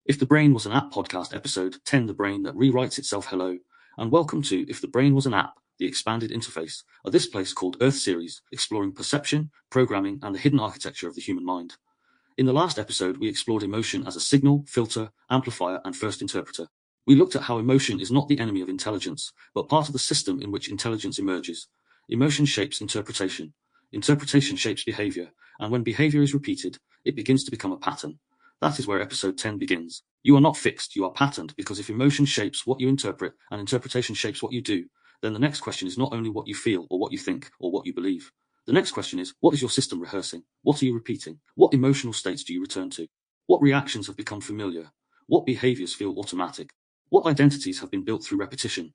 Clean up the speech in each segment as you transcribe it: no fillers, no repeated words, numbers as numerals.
If the Brain Was an App podcast episode 10, The Brain That Rewrites Itself. Hello, and welcome to If the Brain Was an App, the expanded interface of this place called Earth series, exploring perception, programming, and the hidden architecture of the human mind. In the last episode, we explored emotion as a signal, filter, amplifier, and first interpreter. We looked at how emotion is not the enemy of intelligence, but part of the system in which intelligence emerges. Emotion shapes interpretation. Interpretation shapes behavior, and when behavior is repeated, it begins to become a pattern. That is where episode 10 begins. You are not fixed, you are patterned, because if emotion shapes what you interpret and interpretation shapes what you do, then the next question is not only what you feel or what you think or what you believe. The next question is, what is your system rehearsing? What are you repeating? What emotional states do you return to? What reactions have become familiar? What behaviors feel automatic? What identities have been built through repetition?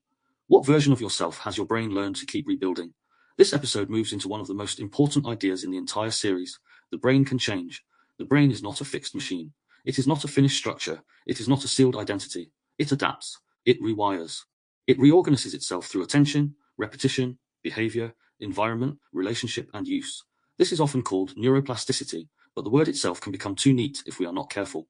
What version of yourself has your brain learned to keep rebuilding? This episode moves into one of the most important ideas in the entire series. The brain can change. The brain is not a fixed machine. It is not a finished structure. It is not a sealed identity. It adapts. It rewires. It reorganizes itself through attention, repetition, behavior, environment, relationship, and use. This is often called neuroplasticity, but the word itself can become too neat if we are not careful.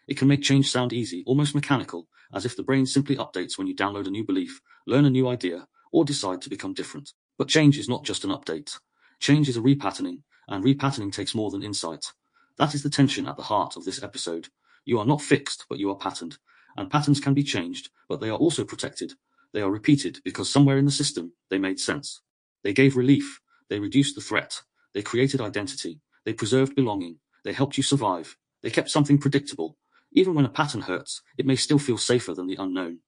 It can make change sound easy, almost mechanical, as if the brain simply updates when you download a new belief, learn a new idea, or decide to become different. But change is not just an update. Change is a repatterning, and repatterning takes more than insight. That is the tension at the heart of this episode. You are not fixed, but you are patterned. And patterns can be changed, but they are also protected. They are repeated because somewhere in the system they made sense. They gave relief. They reduced the threat. They created identity. They preserved belonging. They helped you survive. They kept something predictable. Even when a pattern hurts, it may still feel safer than the unknown.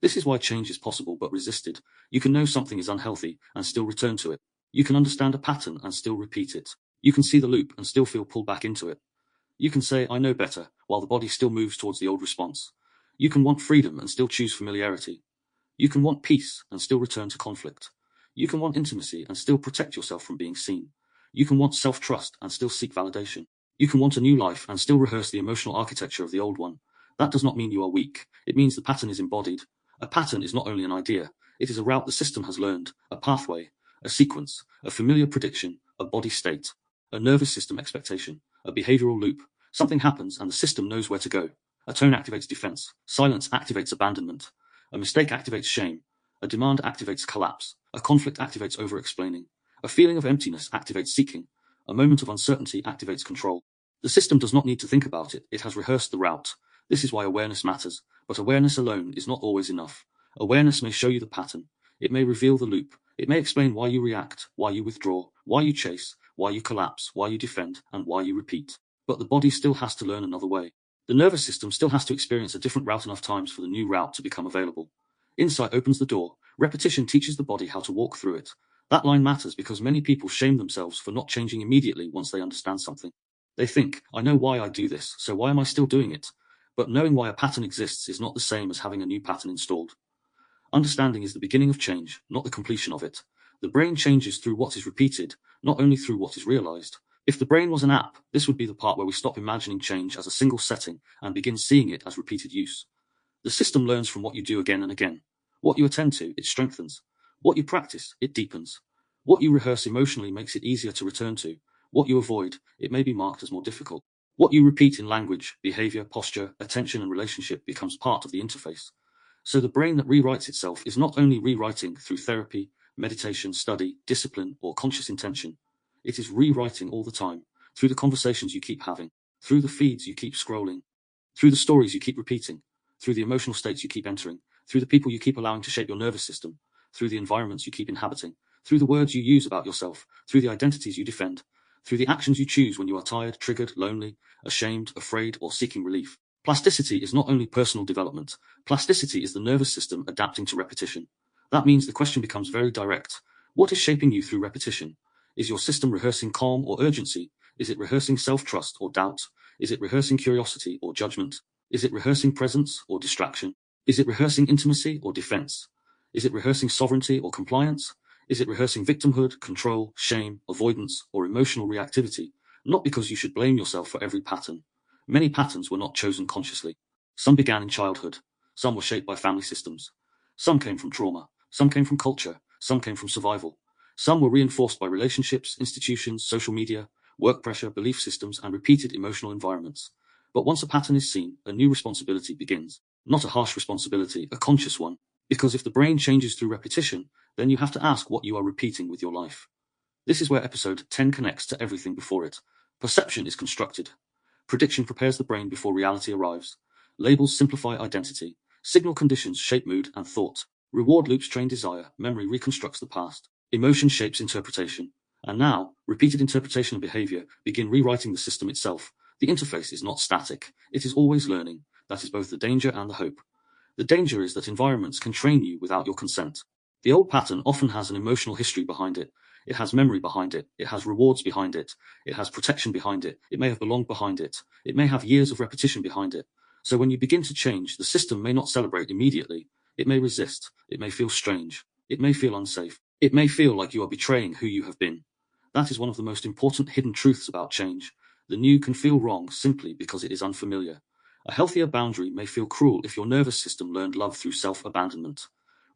This is why change is possible but resisted. You can know something is unhealthy and still return to it. You can understand a pattern and still repeat it. You can see the loop and still feel pulled back into it. You can say, I know better, while the body still moves towards the old response. You can want freedom and still choose familiarity. You can want peace and still return to conflict. You can want intimacy and still protect yourself from being seen. You can want self-trust and still seek validation. You can want a new life and still rehearse the emotional architecture of the old one. That does not mean you are weak. It means the pattern is embodied. A pattern is not only an idea. It is a route the system has learned, a pathway, a sequence, a familiar prediction, a body state, a nervous system expectation, a behavioral loop. Something happens and the system knows where to go. A tone activates defense. Silence activates abandonment. A mistake activates shame. A demand activates collapse. A conflict activates over-explaining. A feeling of emptiness activates seeking. A moment of uncertainty activates control. The system does not need to think about it. It has rehearsed the route. This is why awareness matters. But awareness alone is not always enough. Awareness may show you the pattern. It may reveal the loop. It may explain why you react, why you withdraw, why you chase, why you collapse, why you defend, and why you repeat. But the body still has to learn another way. The nervous system still has to experience a different route enough times for the new route to become available. Insight opens the door. Repetition teaches the body how to walk through it. That line matters because many people shame themselves for not changing immediately once they understand something. They think, I know why I do this, so why am I still doing it? But knowing why a pattern exists is not the same as having a new pattern installed. Understanding is the beginning of change, not the completion of it. The brain changes through what is repeated, not only through what is realized. If the brain was an app, this would be the part where we stop imagining change as a single setting and begin seeing it as repeated use. The system learns from what you do again and again. What you attend to, it strengthens. What you practice, it deepens. What you rehearse emotionally makes it easier to return to. What you avoid, it may be marked as more difficult. What you repeat in language, behavior, posture, attention, and relationship becomes part of the interface. So the brain that rewrites itself is not only rewriting through therapy, meditation, study, discipline, or conscious intention. It is rewriting all the time, through the conversations you keep having, through the feeds you keep scrolling, through the stories you keep repeating, through the emotional states you keep entering, through the people you keep allowing to shape your nervous system, through the environments you keep inhabiting, through the words you use about yourself, through the identities you defend, through the actions you choose when you are tired, triggered, lonely, ashamed, afraid, or seeking relief. Plasticity is not only personal development. Plasticity is the nervous system adapting to repetition. That means the question becomes very direct. What is shaping you through repetition? Is your system rehearsing calm or urgency? Is it rehearsing self-trust or doubt? Is it rehearsing curiosity or judgment? Is it rehearsing presence or distraction? Is it rehearsing intimacy or defense? Is it rehearsing sovereignty or compliance? Is it rehearsing victimhood, control, shame, avoidance, or emotional reactivity? Not because you should blame yourself for every pattern. Many patterns were not chosen consciously. Some began in childhood. Some were shaped by family systems. Some came from trauma. Some came from culture. Some came from survival. Some were reinforced by relationships, institutions, social media, work pressure, belief systems, and repeated emotional environments. But once a pattern is seen, a new responsibility begins. Not a harsh responsibility, a conscious one. Because if the brain changes through repetition, then you have to ask what you are repeating with your life. This is where episode 10 connects to everything before it. Perception is constructed. Prediction prepares the brain before reality arrives. Labels simplify identity. Signal conditions shape mood and thought. Reward loops train desire. Memory reconstructs the past. Emotion shapes interpretation. And now, repeated interpretation and behavior begin rewriting the system itself. The interface is not static. It is always learning. That is both the danger and the hope. The danger is that environments can train you without your consent. The old pattern often has an emotional history behind it. It has memory behind it. It has rewards behind it. It has protection behind it. It may have belonged behind it. It may have years of repetition behind it. So when you begin to change, the system may not celebrate immediately. It may resist. It may feel strange. It may feel unsafe. It may feel like you are betraying who you have been. That is one of the most important hidden truths about change. The new can feel wrong simply because it is unfamiliar. A healthier boundary may feel cruel if your nervous system learned love through self-abandonment.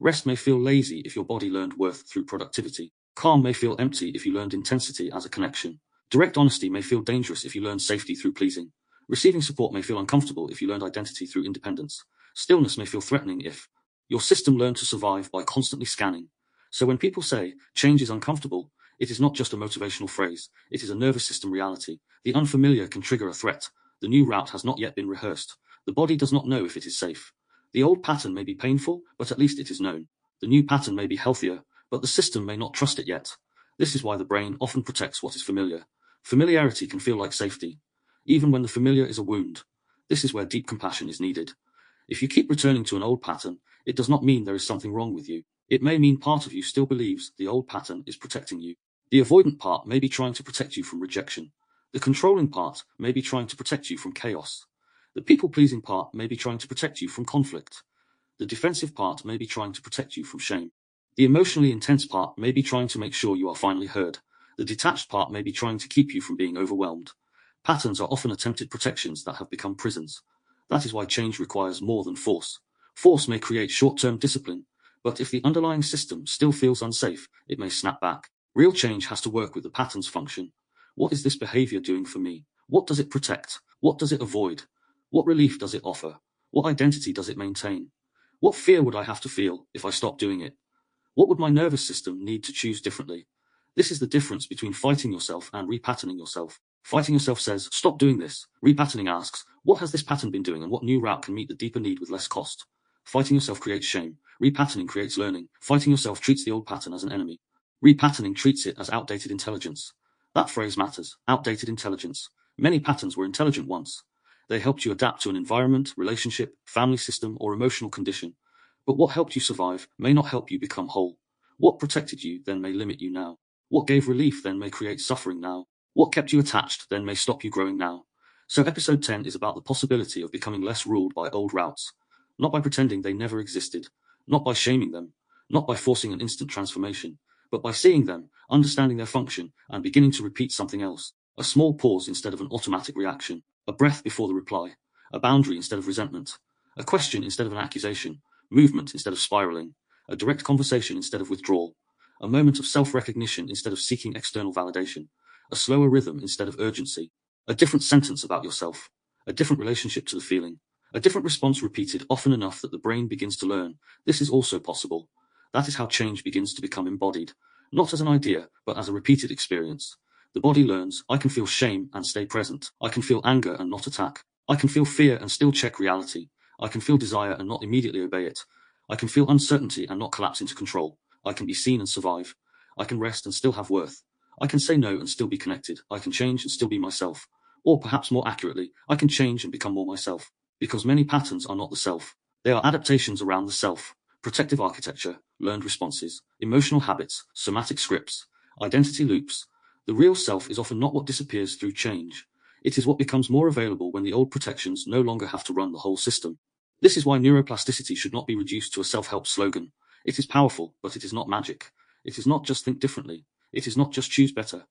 Rest may feel lazy if your body learned worth through productivity. Calm may feel empty if you learned intensity as a connection. Direct honesty may feel dangerous if you learned safety through pleasing. Receiving support may feel uncomfortable if you learned identity through independence. Stillness may feel threatening if your system learned to survive by constantly scanning. So when people say change is uncomfortable, it is not just a motivational phrase, it is a nervous system reality. The unfamiliar can trigger a threat. The new route has not yet been rehearsed. The body does not know if it is safe. The old pattern may be painful, but at least it is known. The new pattern may be healthier, but the system may not trust it yet. This is why the brain often protects what is familiar. Familiarity can feel like safety, even when the familiar is a wound. This is where deep compassion is needed. If you keep returning to an old pattern, it does not mean there is something wrong with you. It may mean part of you still believes the old pattern is protecting you. The avoidant part may be trying to protect you from rejection. The controlling part may be trying to protect you from chaos. The people-pleasing part may be trying to protect you from conflict. The defensive part may be trying to protect you from shame. The emotionally intense part may be trying to make sure you are finally heard. The detached part may be trying to keep you from being overwhelmed. Patterns are often attempted protections that have become prisons. That is why change requires more than force. Force may create short-term discipline, but if the underlying system still feels unsafe, it may snap back. Real change has to work with the pattern's function. What is this behavior doing for me? What does it protect? What does it avoid? What relief does it offer? What identity does it maintain? What fear would I have to feel if I stopped doing it? What would my nervous system need to choose differently? This is the difference between fighting yourself and repatterning yourself. Fighting yourself says, stop doing this. Repatterning asks, what has this pattern been doing and what new route can meet the deeper need with less cost? Fighting yourself creates shame. Repatterning creates learning. Fighting yourself treats the old pattern as an enemy. Repatterning treats it as outdated intelligence. That phrase matters. Outdated intelligence. Many patterns were intelligent once. They helped you adapt to an environment, relationship, family system, or emotional condition. But what helped you survive may not help you become whole. What protected you then may limit you now. What gave relief then may create suffering now. What kept you attached then may stop you growing now. So episode 10 is about the possibility of becoming less ruled by old routes. Not by pretending they never existed. Not by shaming them. Not by forcing an instant transformation. But by seeing them, understanding their function, and beginning to repeat something else. A small pause instead of an automatic reaction. A breath before the reply. A boundary instead of resentment. A question instead of an accusation. Movement instead of spiraling. A direct conversation instead of withdrawal. A moment of self-recognition instead of seeking external validation. A slower rhythm instead of urgency. A different sentence about yourself. A different relationship to the feeling. A different response repeated often enough that the brain begins to learn. This is also possible. That is how change begins to become embodied. Not as an idea, but as a repeated experience. The body learns, I can feel shame and stay present. I can feel anger and not attack. I can feel fear and still check reality. I can feel desire and not immediately obey it. I can feel uncertainty and not collapse into control. I can be seen and survive. I can rest and still have worth. I can say no and still be connected. I can change and still be myself. Or perhaps more accurately, I can change and become more myself. Because many patterns are not the self. They are adaptations around the self. Protective architecture, learned responses, emotional habits, somatic scripts, identity loops. The real self is often not what disappears through change. It is what becomes more available when the old protections no longer have to run the whole system. This is why neuroplasticity should not be reduced to a self-help slogan. It is powerful, but it is not magic. It is not just think differently. It is not just choose better.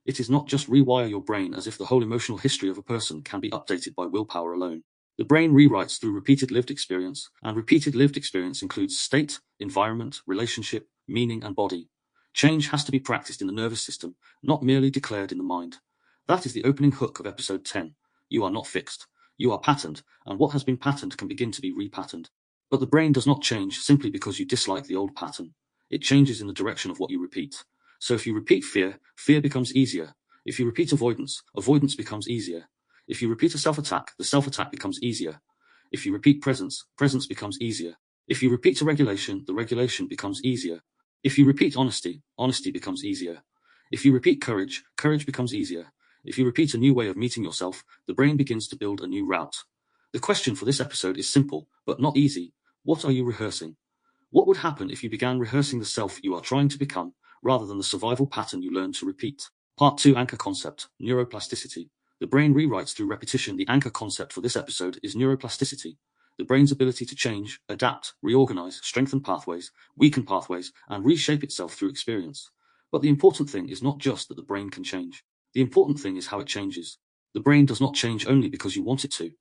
It is not just rewire your brain as if the whole emotional history of a person can be updated by willpower alone. The brain rewrites through repeated lived experience, and repeated lived experience includes state, environment, relationship, meaning, and body. Change has to be practiced in the nervous system, not merely declared in the mind. That is the opening hook of episode 10. You are not fixed. You are patterned, and what has been patterned can begin to be repatterned. But the brain does not change simply because you dislike the old pattern. It changes in the direction of what you repeat. So if you repeat fear, fear becomes easier. If you repeat avoidance, avoidance becomes easier. If you repeat a self-attack, the self-attack becomes easier. If you repeat presence, presence becomes easier. If you repeat a regulation, the regulation becomes easier. If you repeat honesty, honesty becomes easier. If you repeat courage, courage becomes easier. If you repeat a new way of meeting yourself, the brain begins to build a new route. The question for this episode is simple, but not easy. What are you rehearsing? What would happen if you began rehearsing the self you are trying to become, rather than the survival pattern you learned to repeat? Part 2 Anchor Concept, Neuroplasticity. The brain rewrites through repetition. The anchor concept for this episode is neuroplasticity. The brain's ability to change, adapt, reorganize, strengthen pathways, weaken pathways, and reshape itself through experience. But the important thing is not just that the brain can change. The important thing is how it changes. The brain does not change only because you want it to.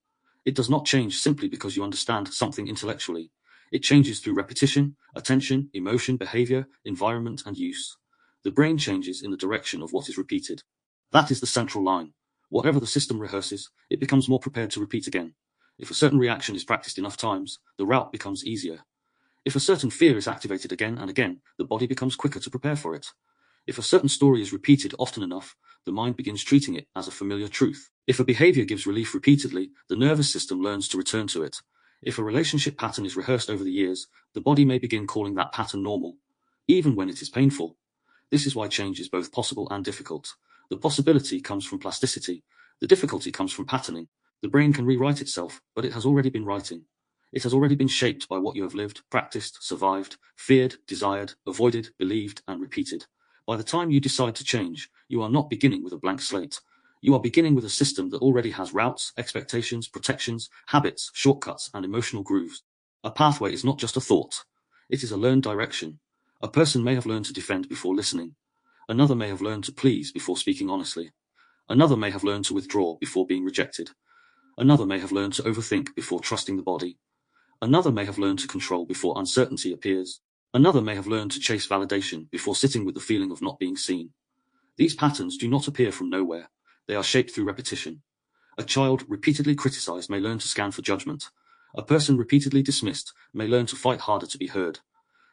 It does not change simply because you understand something intellectually. It changes through repetition, attention, emotion, behavior, environment, and use. The brain changes in the direction of what is repeated. That is the central line. Whatever the system rehearses, it becomes more prepared to repeat again. If a certain reaction is practiced enough times, the route becomes easier. If a certain fear is activated again and again, the body becomes quicker to prepare for it. If a certain story is repeated often enough, the mind begins treating it as a familiar truth. If a behavior gives relief repeatedly, the nervous system learns to return to it. If a relationship pattern is rehearsed over the years, the body may begin calling that pattern normal, even when it is painful. This is why change is both possible and difficult. The possibility comes from plasticity. The difficulty comes from patterning. The brain can rewrite itself, but it has already been writing. It has already been shaped by what you have lived, practiced, survived, feared, desired, avoided, believed, and repeated. By the time you decide to change, you are not beginning with a blank slate. You are beginning with a system that already has routes, expectations, protections, habits, shortcuts, and emotional grooves. A pathway is not just a thought. It is a learned direction. A person may have learned to defend before listening. Another may have learned to please before speaking honestly. Another may have learned to withdraw before being rejected. Another may have learned to overthink before trusting the body. Another may have learned to control before uncertainty appears. Another may have learned to chase validation before sitting with the feeling of not being seen. These patterns do not appear from nowhere. They are shaped through repetition. A child repeatedly criticized may learn to scan for judgment. A person repeatedly dismissed may learn to fight harder to be heard.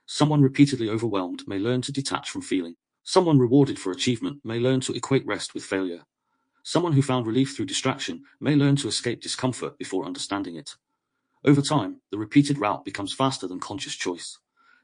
Someone repeatedly overwhelmed may learn to detach from feeling. Someone rewarded for achievement may learn to equate rest with failure. Someone who found relief through distraction may learn to escape discomfort before understanding it. Over time, the repeated route becomes faster than conscious choice.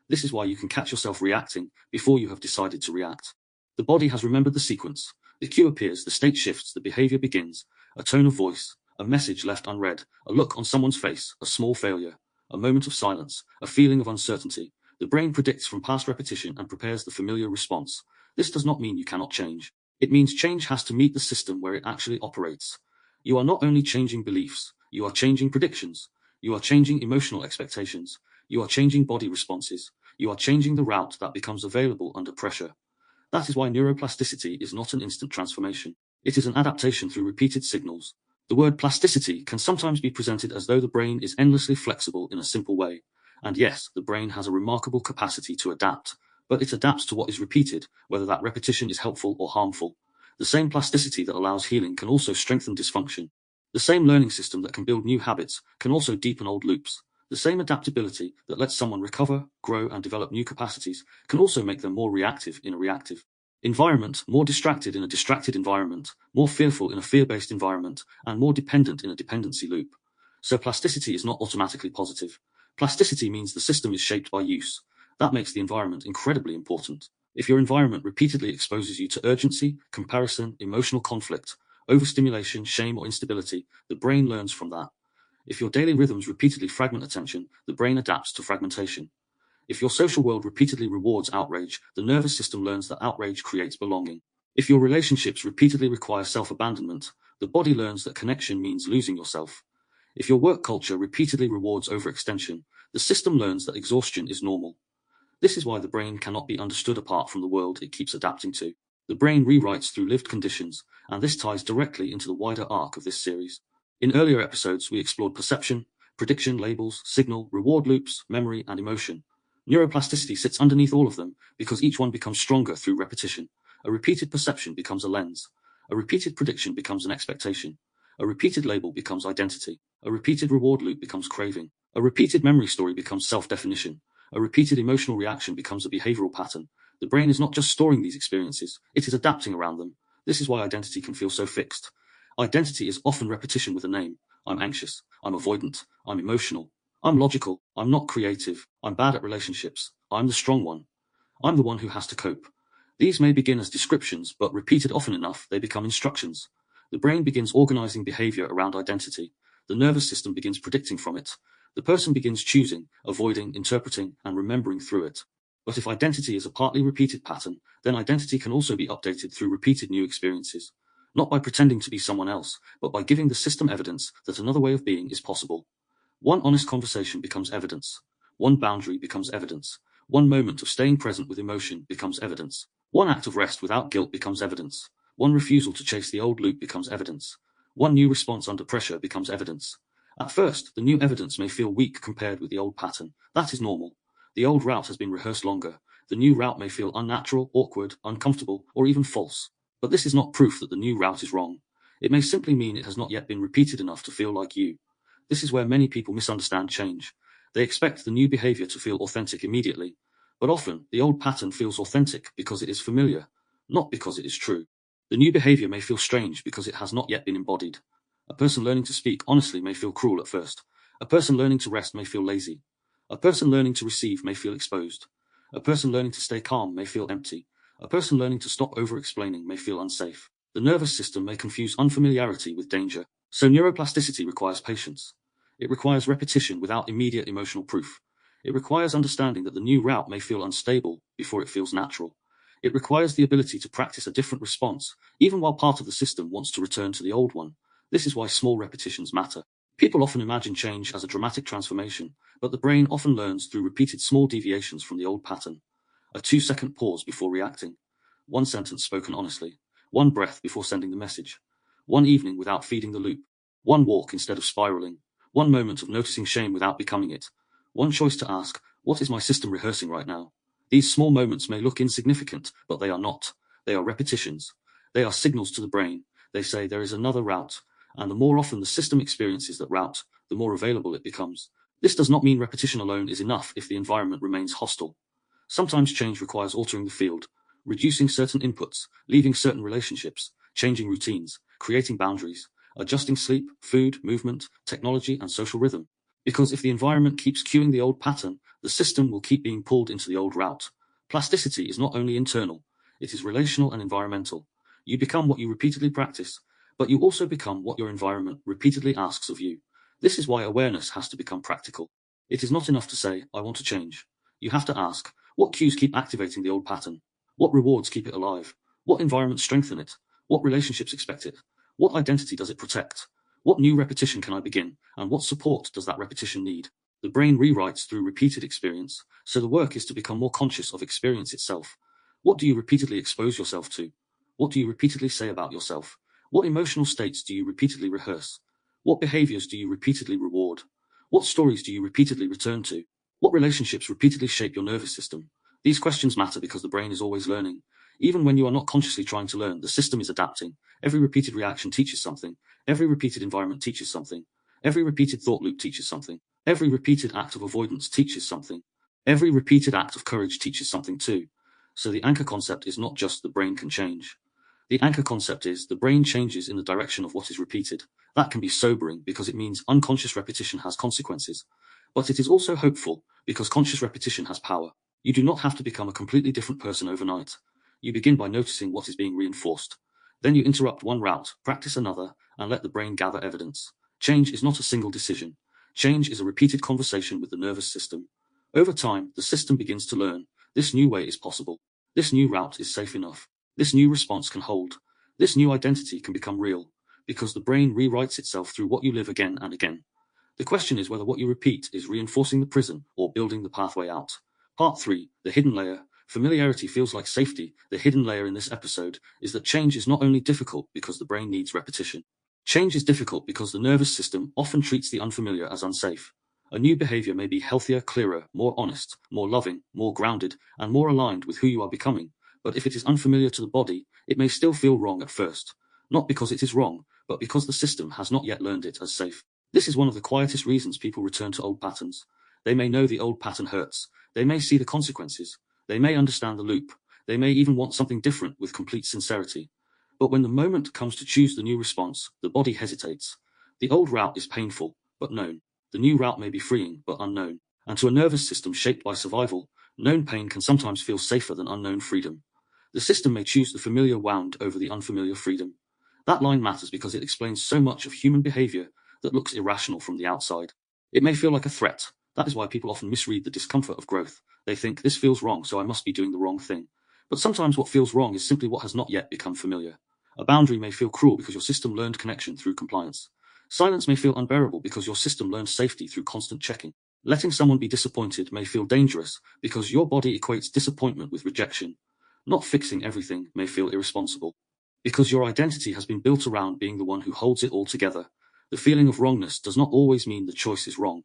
This is why you can catch yourself reacting before you have decided to react. The body has remembered the sequence. The cue appears, the state shifts, the behavior begins. A tone of voice, a message left unread, a look on someone's face, a small failure, a moment of silence, a feeling of uncertainty. The brain predicts from past repetition and prepares the familiar response. This does not mean you cannot change. It means change has to meet the system where it actually operates. You are not only changing beliefs, you are changing predictions. You are changing emotional expectations. You are changing body responses. You are changing the route that becomes available under pressure. That is why neuroplasticity is not an instant transformation. It is an adaptation through repeated signals. The word plasticity can sometimes be presented as though the brain is endlessly flexible in a simple way. And yes, the brain has a remarkable capacity to adapt, but it adapts to what is repeated, whether that repetition is helpful or harmful. The same plasticity that allows healing can also strengthen dysfunction. The same learning system that can build new habits can also deepen old loops. The same adaptability that lets someone recover, grow, and develop new capacities can also make them more reactive in a reactive environment, more distracted in a distracted environment, more fearful in a fear-based environment, and more dependent in a dependency loop. So plasticity is not automatically positive. Plasticity means the system is shaped by use. That makes the environment incredibly important. If your environment repeatedly exposes you to urgency, comparison, emotional conflict, overstimulation, shame, or instability, the brain learns from that. If your daily rhythms repeatedly fragment attention, the brain adapts to fragmentation. If your social world repeatedly rewards outrage, the nervous system learns that outrage creates belonging. If your relationships repeatedly require self-abandonment, the body learns that connection means losing yourself. If your work culture repeatedly rewards overextension, the system learns that exhaustion is normal. This is why the brain cannot be understood apart from the world it keeps adapting to. The brain rewrites through lived conditions, and this ties directly into the wider arc of this series. In earlier episodes, we explored perception, prediction, labels, signal, reward loops, memory, and emotion. Neuroplasticity sits underneath all of them because each one becomes stronger through repetition. A repeated perception becomes a lens. A repeated prediction becomes an expectation. A repeated label becomes identity. A repeated reward loop becomes craving. A repeated memory story becomes self-definition. A repeated emotional reaction becomes a behavioral pattern. The brain is not just storing these experiences, it is adapting around them. This is why identity can feel so fixed. Identity is often repetition with a name. I'm anxious. I'm avoidant. I'm emotional. I'm logical. I'm not creative. I'm bad at relationships. I'm the strong one. I'm the one who has to cope. These may begin as descriptions, but repeated often enough, they become instructions. The brain begins organizing behavior around identity. The nervous system begins predicting from it. The person begins choosing, avoiding, interpreting, and remembering through it. But if identity is a partly repeated pattern, then identity can also be updated through repeated new experiences. Not by pretending to be someone else, but by giving the system evidence that another way of being is possible. One honest conversation becomes evidence. One boundary becomes evidence. One moment of staying present with emotion becomes evidence. One act of rest without guilt becomes evidence. One refusal to chase the old loop becomes evidence. One new response under pressure becomes evidence. At first, the new evidence may feel weak compared with the old pattern. That is normal. The old route has been rehearsed longer. The new route may feel unnatural, awkward, uncomfortable, or even false. But this is not proof that the new route is wrong. It may simply mean it has not yet been repeated enough to feel like you. This is where many people misunderstand change. They expect the new behavior to feel authentic immediately. But often, the old pattern feels authentic because it is familiar, not because it is true. The new behavior may feel strange because it has not yet been embodied. A person learning to speak honestly may feel cruel at first. A person learning to rest may feel lazy. A person learning to receive may feel exposed. A person learning to stay calm may feel empty. A person learning to stop over-explaining may feel unsafe. The nervous system may confuse unfamiliarity with danger. So neuroplasticity requires patience. It requires repetition without immediate emotional proof. It requires understanding that the new route may feel unstable before it feels natural. It requires the ability to practice a different response, even while part of the system wants to return to the old one. This is why small repetitions matter. People often imagine change as a dramatic transformation, but the brain often learns through repeated small deviations from the old pattern. A 2-second pause before reacting. One sentence spoken honestly. One breath before sending the message. One evening without feeding the loop. One walk instead of spiraling. One moment of noticing shame without becoming it. One choice to ask, what is my system rehearsing right now? These small moments may look insignificant, but they are not. They are repetitions. They are signals to the brain. They say there is another route, and the more often the system experiences that route, the more available it becomes. This does not mean repetition alone is enough if the environment remains hostile. Sometimes change requires altering the field, reducing certain inputs, leaving certain relationships, changing routines, creating boundaries, adjusting sleep, food, movement, technology, and social rhythm. Because if the environment keeps cueing the old pattern, the system will keep being pulled into the old route. Plasticity is not only internal, it is relational and environmental. You become what you repeatedly practice, but you also become what your environment repeatedly asks of you. This is why awareness has to become practical. It is not enough to say, I want to change. You have to ask, what cues keep activating the old pattern? What rewards keep it alive? What environments strengthen it? What relationships expect it? What identity does it protect? What new repetition can I begin, and what support does that repetition need? The brain rewrites through repeated experience, so the work is to become more conscious of experience itself. What do you repeatedly expose yourself to? What do you repeatedly say about yourself? What emotional states do you repeatedly rehearse? What behaviors do you repeatedly reward? What stories do you repeatedly return to? What relationships repeatedly shape your nervous system? These questions matter because the brain is always learning. Even when you are not consciously trying to learn, the system is adapting. Every repeated reaction teaches something. Every repeated environment teaches something. Every repeated thought loop teaches something. Every repeated act of avoidance teaches something. Every repeated act of courage teaches something too. So the anchor concept is not just the brain can change. The anchor concept is the brain changes in the direction of what is repeated. That can be sobering because it means unconscious repetition has consequences. But it is also hopeful because conscious repetition has power. You do not have to become a completely different person overnight. You begin by noticing what is being reinforced. Then you interrupt one route, practice another, and let the brain gather evidence. Change is not a single decision. Change is a repeated conversation with the nervous system. Over time, the system begins to learn. This new way is possible. This new route is safe enough. This new response can hold. This new identity can become real. Because the brain rewrites itself through what you live again and again. The question is whether what you repeat is reinforcing the prison or building the pathway out. Part 3, the hidden layer. Familiarity feels like safety. The hidden layer in this episode is that change is not only difficult because the brain needs repetition. Change is difficult because the nervous system often treats the unfamiliar as unsafe. A new behavior may be healthier, clearer, more honest, more loving, more grounded, and more aligned with who you are becoming. But if it is unfamiliar to the body, it may still feel wrong at first. Not because it is wrong, but because the system has not yet learned it as safe. This is one of the quietest reasons people return to old patterns. They may know the old pattern hurts, they may see the consequences, they may understand the loop, they may even want something different with complete sincerity. But when the moment comes to choose the new response, the body hesitates. The old route is painful, but known. The new route may be freeing, but unknown. And to a nervous system shaped by survival, known pain can sometimes feel safer than unknown freedom. The system may choose the familiar wound over the unfamiliar freedom. That line matters because it explains so much of human behavior that looks irrational from the outside. It may feel like a threat. That is why people often misread the discomfort of growth. They think, this feels wrong, so I must be doing the wrong thing. But sometimes what feels wrong is simply what has not yet become familiar. A boundary may feel cruel because your system learned connection through compliance. Silence may feel unbearable because your system learned safety through constant checking. Letting someone be disappointed may feel dangerous because your body equates disappointment with rejection. Not fixing everything may feel irresponsible because your identity has been built around being the one who holds it all together. The feeling of wrongness does not always mean the choice is wrong.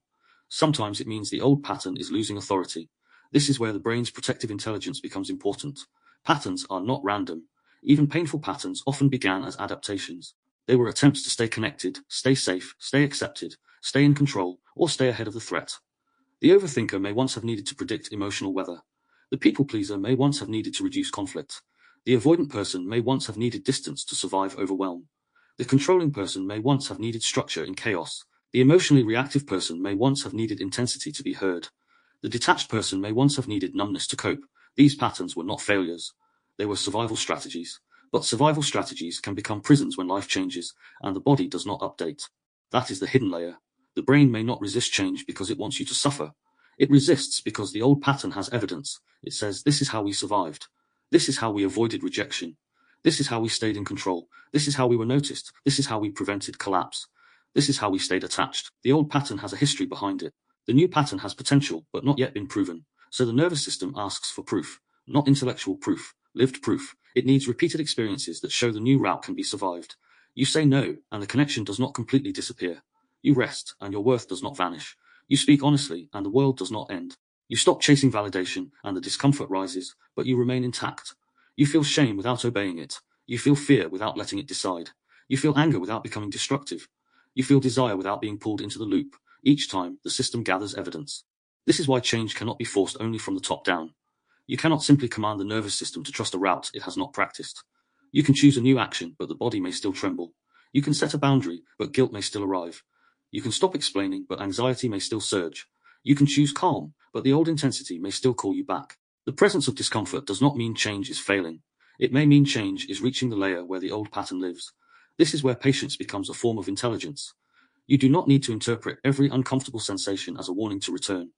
Sometimes it means the old pattern is losing authority. This is where the brain's protective intelligence becomes important. Patterns are not random. Even painful patterns often began as adaptations. They were attempts to stay connected, stay safe, stay accepted, stay in control, or stay ahead of the threat. The overthinker may once have needed to predict emotional weather. The people pleaser may once have needed to reduce conflict. The avoidant person may once have needed distance to survive overwhelm. The controlling person may once have needed structure in chaos. The emotionally reactive person may once have needed intensity to be heard. The detached person may once have needed numbness to cope. These patterns were not failures. They were survival strategies. But survival strategies can become prisons when life changes, and the body does not update. That is the hidden layer. The brain may not resist change because it wants you to suffer. It resists because the old pattern has evidence. It says, this is how we survived. This is how we avoided rejection. This is how we stayed in control. This is how we were noticed. This is how we prevented collapse. This is how we stayed attached. The old pattern has a history behind it. The new pattern has potential, but not yet been proven. So the nervous system asks for proof, not intellectual proof, lived proof. It needs repeated experiences that show the new route can be survived. You say no, and the connection does not completely disappear. You rest, and your worth does not vanish. You speak honestly, and the world does not end. You stop chasing validation, and the discomfort rises, but you remain intact. You feel shame without obeying it. You feel fear without letting it decide. You feel anger without becoming destructive. You feel desire without being pulled into the loop. Each time, the system gathers evidence. This is why change cannot be forced only from the top down. You cannot simply command the nervous system to trust a route it has not practiced. You can choose a new action, but the body may still tremble. You can set a boundary, but guilt may still arrive. You can stop explaining, but anxiety may still surge. You can choose calm, but the old intensity may still call you back. The presence of discomfort does not mean change is failing. It may mean change is reaching the layer where the old pattern lives. This is where patience becomes a form of intelligence. You do not need to interpret every uncomfortable sensation as a warning to return.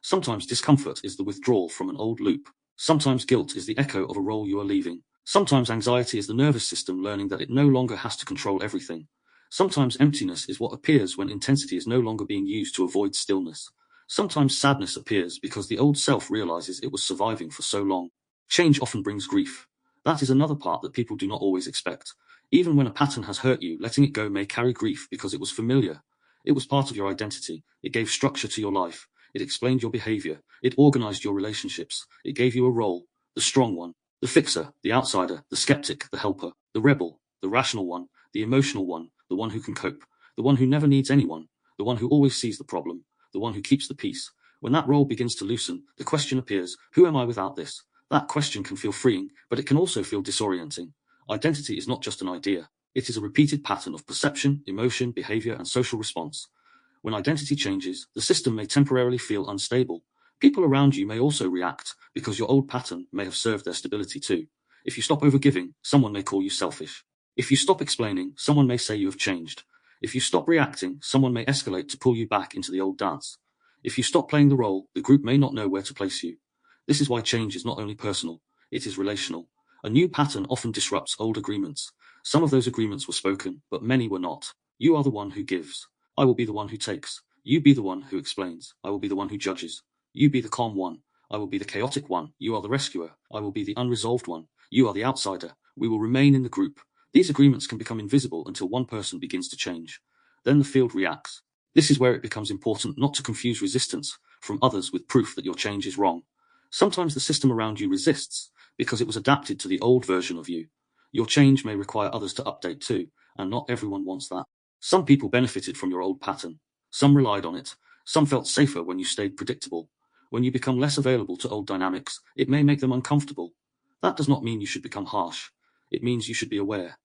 Sometimes discomfort is the withdrawal from an old loop. Sometimes guilt is the echo of a role you are leaving. Sometimes anxiety is the nervous system learning that it no longer has to control everything. Sometimes emptiness is what appears when intensity is no longer being used to avoid stillness. Sometimes sadness appears because the old self realizes it was surviving for so long. Change often brings grief. That is another part that people do not always expect. Even when a pattern has hurt you, letting it go may carry grief because it was familiar. It was part of your identity. It gave structure to your life. It explained your behavior. It organized your relationships. It gave you a role, the strong one, the fixer, the outsider, the skeptic, the helper, the rebel, the rational one, the emotional one, the one who can cope, the one who never needs anyone, the one who always sees the problem, the one who keeps the peace. When that role begins to loosen, the question appears, who am I without this? That question can feel freeing, but it can also feel disorienting. Identity is not just an idea. It is a repeated pattern of perception, emotion, behavior, and social response. When identity changes, the system may temporarily feel unstable. People around you may also react, because your old pattern may have served their stability too. If you stop overgiving, someone may call you selfish. If you stop explaining, someone may say you have changed. If you stop reacting, someone may escalate to pull you back into the old dance. If you stop playing the role, the group may not know where to place you. This is why change is not only personal, it is relational. A new pattern often disrupts old agreements. Some of those agreements were spoken, but many were not. You are the one who gives. I will be the one who takes. You be the one who explains. I will be the one who judges. You be the calm one. I will be the chaotic one. You are the rescuer. I will be the unresolved one. You are the outsider. We will remain in the group. These agreements can become invisible until one person begins to change. Then the field reacts. This is where it becomes important not to confuse resistance from others with proof that your change is wrong. Sometimes the system around you resists because it was adapted to the old version of you. Your change may require others to update too, and not everyone wants that. Some people benefited from your old pattern. Some relied on it. Some felt safer when you stayed predictable. When you become less available to old dynamics, it may make them uncomfortable. That does not mean you should become harsh. It means you should be aware.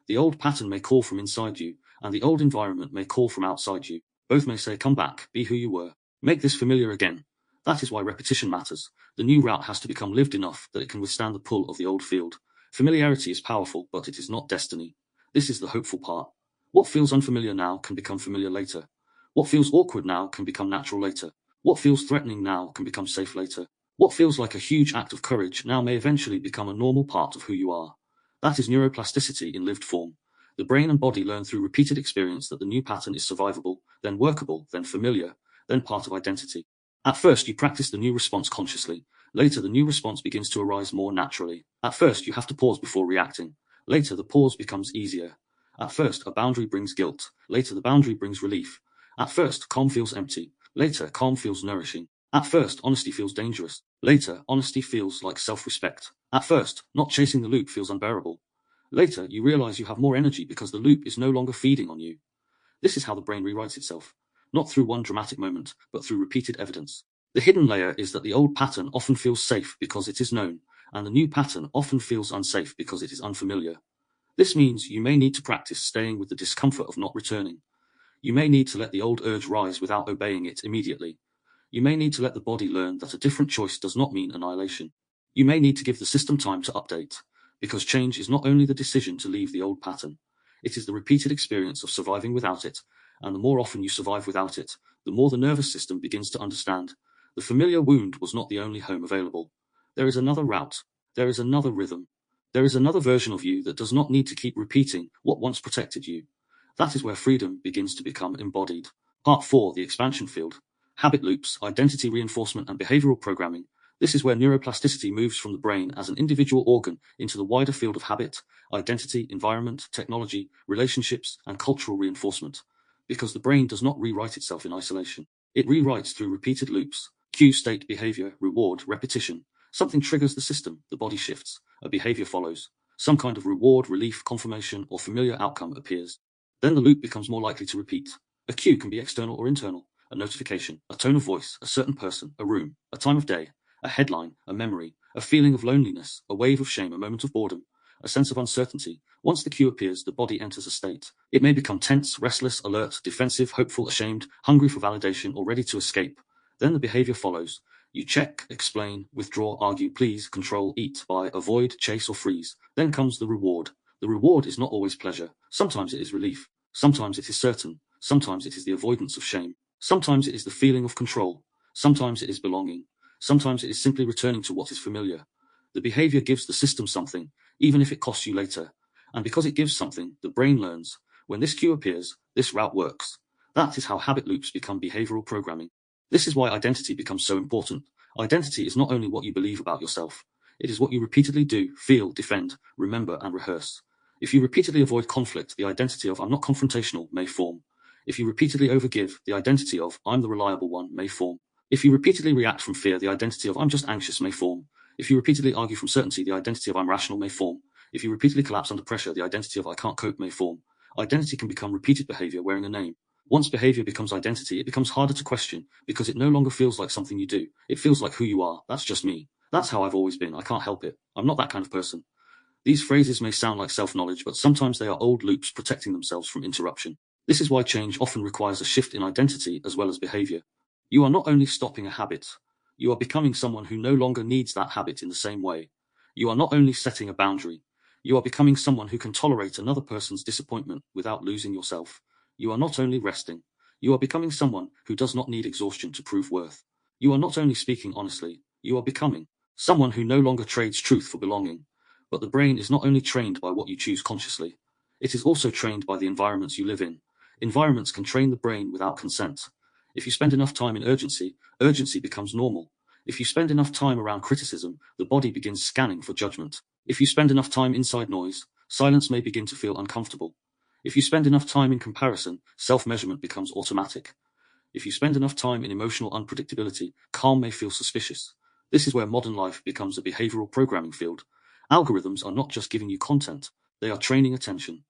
The old pattern may call from inside you, and the old environment may call from outside you. Both may say, come back, be who you were. Make this familiar again. That is why repetition matters. The new route has to become lived enough that it can withstand the pull of the old field. Familiarity is powerful, but it is not destiny. This is the hopeful part. What feels unfamiliar now can become familiar later. What feels awkward now can become natural later. What feels threatening now can become safe later. What feels like a huge act of courage now may eventually become a normal part of who you are. That is neuroplasticity in lived form. The brain and body learn through repeated experience that the new pattern is survivable, then workable, then familiar, then part of identity. At first, you practice the new response consciously. Later, the new response begins to arise more naturally. At first, you have to pause before reacting. Later, the pause becomes easier. At first, a boundary brings guilt. Later, the boundary brings relief. At first, calm feels empty. Later, calm feels nourishing. At first, honesty feels dangerous. Later, honesty feels like self-respect. At first, not chasing the loop feels unbearable. Later, you realize you have more energy because the loop is no longer feeding on you. This is how the brain rewrites itself. Not through one dramatic moment, but through repeated evidence. The hidden layer is that the old pattern often feels safe because it is known, and the new pattern often feels unsafe because it is unfamiliar. This means you may need to practice staying with the discomfort of not returning. You may need to let the old urge rise without obeying it immediately. You may need to let the body learn that a different choice does not mean annihilation. You may need to give the system time to update, because change is not only the decision to leave the old pattern, it is the repeated experience of surviving without it, and the more often you survive without it, the more the nervous system begins to understand. The familiar wound was not the only home available. There is another route. There is another rhythm. There is another version of you that does not need to keep repeating what once protected you. That is where freedom begins to become embodied. Part 4, the expansion field. Habit loops, identity reinforcement, and behavioral programming. This is where neuroplasticity moves from the brain as an individual organ into the wider field of habit, identity, environment, technology, relationships, and cultural reinforcement. Because the brain does not rewrite itself in isolation. It rewrites through repeated loops. Cue, state, behavior, reward, repetition. Something triggers the system, the body shifts, a behavior follows. Some kind of reward, relief, confirmation, or familiar outcome appears. Then the loop becomes more likely to repeat. A cue can be external or internal. A notification, a tone of voice, a certain person, a room, a time of day, a headline, a memory, a feeling of loneliness, a wave of shame, a moment of boredom, a sense of uncertainty. Once the cue appears, the body enters a state. It may become tense, restless, alert, defensive, hopeful, ashamed, hungry for validation, or ready to escape. Then the behavior follows. You check, explain, withdraw, argue, please, control, eat, buy, avoid, chase, or freeze. Then comes the reward. The reward is not always pleasure. Sometimes it is relief. Sometimes it is certain. Sometimes it is the avoidance of shame. Sometimes it is the feeling of control. Sometimes it is belonging. Sometimes it is simply returning to what is familiar. The behavior gives the system something, even if it costs you later. And because it gives something, the brain learns. When this cue appears, this route works. That is how habit loops become behavioral programming. This is why identity becomes so important. Identity is not only what you believe about yourself. It is what you repeatedly do, feel, defend, remember, and rehearse. If you repeatedly avoid conflict, the identity of I'm not confrontational may form. If you repeatedly overgive, the identity of I'm the reliable one may form. If you repeatedly react from fear, the identity of I'm just anxious may form. If you repeatedly argue from certainty, the identity of I'm rational may form. If you repeatedly collapse under pressure, the identity of I can't cope may form. Identity can become repeated behavior wearing a name. Once behavior becomes identity, it becomes harder to question because it no longer feels like something you do. It feels like who you are. That's just me. That's how I've always been. I can't help it. I'm not that kind of person. These phrases may sound like self-knowledge, but sometimes they are old loops protecting themselves from interruption. This is why change often requires a shift in identity as well as behavior. You are not only stopping a habit, you are becoming someone who no longer needs that habit in the same way. You are not only setting a boundary, you are becoming someone who can tolerate another person's disappointment without losing yourself. You are not only resting, you are becoming someone who does not need exhaustion to prove worth. You are not only speaking honestly, you are becoming someone who no longer trades truth for belonging. But the brain is not only trained by what you choose consciously, it is also trained by the environments you live in. Environments can train the brain without consent. If you spend enough time in urgency, urgency becomes normal. If you spend enough time around criticism, the body begins scanning for judgment. If you spend enough time inside noise, silence may begin to feel uncomfortable. If you spend enough time in comparison, self-measurement becomes automatic. If you spend enough time in emotional unpredictability, calm may feel suspicious. This is where modern life becomes a behavioral programming field. Algorithms are not just giving you content, they are training attention.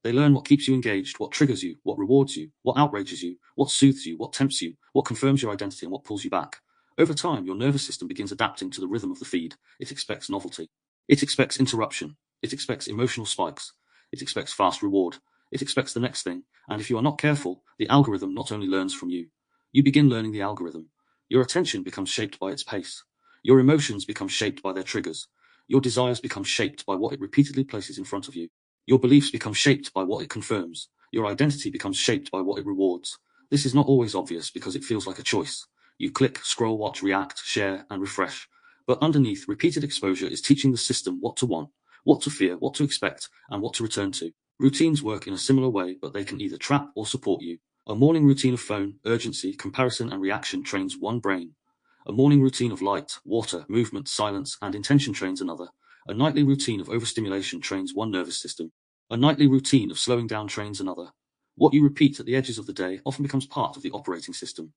They learn what keeps you engaged, what triggers you, what rewards you, what outrages you, what soothes you, what tempts you, what confirms your identity, and what pulls you back. Over time, your nervous system begins adapting to the rhythm of the feed. It expects novelty. It expects interruption. It expects emotional spikes. It expects fast reward. It expects the next thing. And if you are not careful, the algorithm not only learns from you, you begin learning the algorithm. Your attention becomes shaped by its pace. Your emotions become shaped by their triggers. Your desires become shaped by what it repeatedly places in front of you. Your beliefs become shaped by what it confirms. Your identity becomes shaped by what it rewards. This is not always obvious because it feels like a choice. You click, scroll, watch, react, share, and refresh. But underneath, repeated exposure is teaching the system what to want, what to fear, what to expect, and what to return to. Routines work in a similar way, but they can either trap or support you. A morning routine of phone, urgency, comparison, and reaction trains one brain. A morning routine of light, water, movement, silence, and intention trains another. A nightly routine of overstimulation trains one nervous system. A nightly routine of slowing down trains another. What you repeat at the edges of the day often becomes part of the operating system.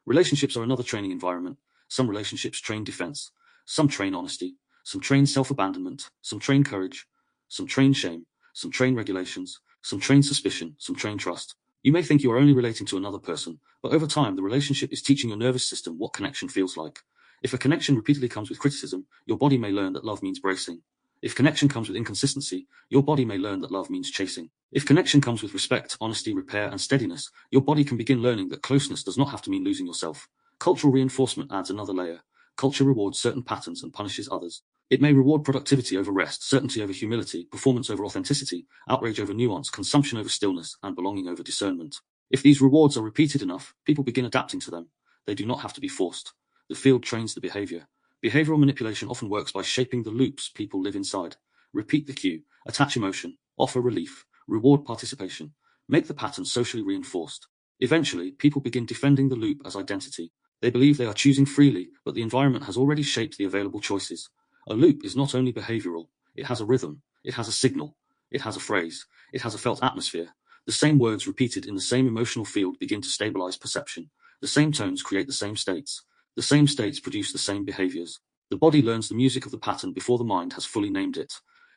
Relationships are another training environment. Some relationships train defense. Some train honesty. Some train self-abandonment. Some train courage. Some train shame. Some train regulations. Some train suspicion. Some train trust. You may think you are only relating to another person, but over time, the relationship is teaching your nervous system what connection feels like. If a connection repeatedly comes with criticism, your body may learn that love means bracing. If connection comes with inconsistency, your body may learn that love means chasing. If connection comes with respect, honesty, repair, and steadiness, your body can begin learning that closeness does not have to mean losing yourself. Cultural reinforcement adds another layer. Culture rewards certain patterns and punishes others. It may reward productivity over rest, certainty over humility, performance over authenticity, outrage over nuance, consumption over stillness, and belonging over discernment. If these rewards are repeated enough, people begin adapting to them. They do not have to be forced. The field trains the behavior. Behavioral manipulation often works by shaping the loops people live inside. Repeat the cue, attach emotion, offer relief, reward participation, make the pattern socially reinforced. Eventually, people begin defending the loop as identity. They believe they are choosing freely, but the environment has already shaped the available choices. A loop is not only behavioral, it has a rhythm, it has a signal, it has a phrase, it has a felt atmosphere. The same words repeated in the same emotional field begin to stabilize perception. The same tones create the same states. The same states produce the same behaviors. The body learns the music of the pattern before the mind has fully named it.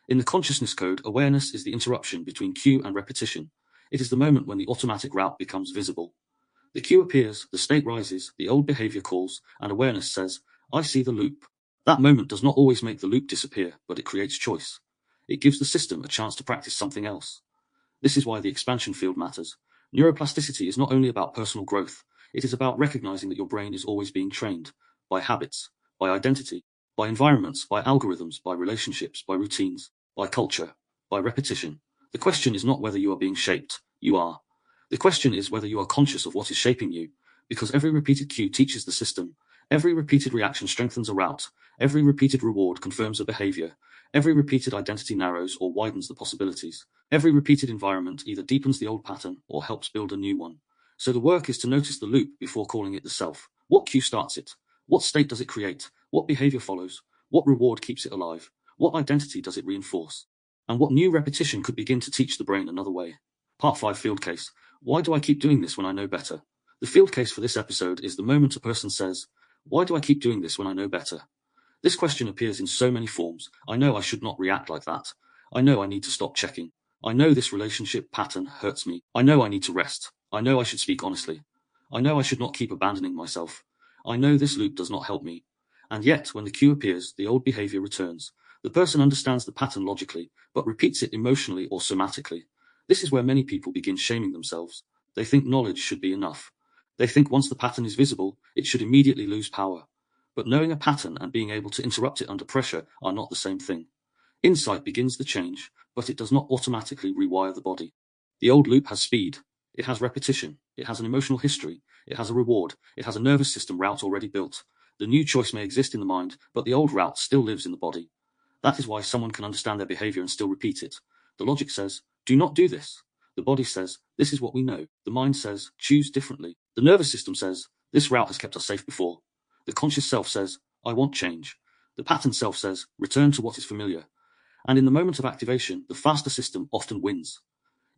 In the consciousness code, awareness is the interruption between cue and repetition. It is the moment when the automatic route becomes visible. The cue appears, the state rises, the old behavior calls, and awareness says, I see the loop. That moment does not always make the loop disappear, but it creates choice. It gives the system a chance to practice something else. This is why the expansion field matters. Neuroplasticity is not only about personal growth, it is about recognizing that your brain is always being trained by habits, by identity, by environments, by algorithms, by relationships, by routines, by culture, by repetition. The question is not whether you are being shaped, you are. The question is whether you are conscious of what is shaping you, because every repeated cue teaches the system, every repeated reaction strengthens a route, every repeated reward confirms a behavior, every repeated identity narrows or widens the possibilities. Every repeated environment either deepens the old pattern or helps build a new one. So the work is to notice the loop before calling it the self. What cue starts it? What state does it create? What behavior follows? What reward keeps it alive? What identity does it reinforce? And what new repetition could begin to teach the brain another way? Part 5 Field Case. Why do I keep doing this when I know better? The field case for this episode is the moment a person says, why do I keep doing this when I know better? This question appears in so many forms. I know I should not react like that. I know I need to stop checking. I know this relationship pattern hurts me. I know I need to rest. I know I should speak honestly. I know I should not keep abandoning myself. I know this loop does not help me. And yet, when the cue appears, the old behavior returns. The person understands the pattern logically, but repeats it emotionally or somatically. This is where many people begin shaming themselves. They think knowledge should be enough. They think once the pattern is visible, it should immediately lose power. But knowing a pattern and being able to interrupt it under pressure are not the same thing. Insight begins the change, but it does not automatically rewire the body. The old loop has speed. It has repetition. It has an emotional history. It has a reward. It has a nervous system route already built. The new choice may exist in the mind, but the old route still lives in the body. That is why someone can understand their behavior and still repeat it. The logic says, do not do this. The body says, this is what we know. The mind says, choose differently. The nervous system says, this route has kept us safe before. The conscious self says, I want change. The pattern self says, return to what is familiar. And in the moment of activation, the faster system often wins.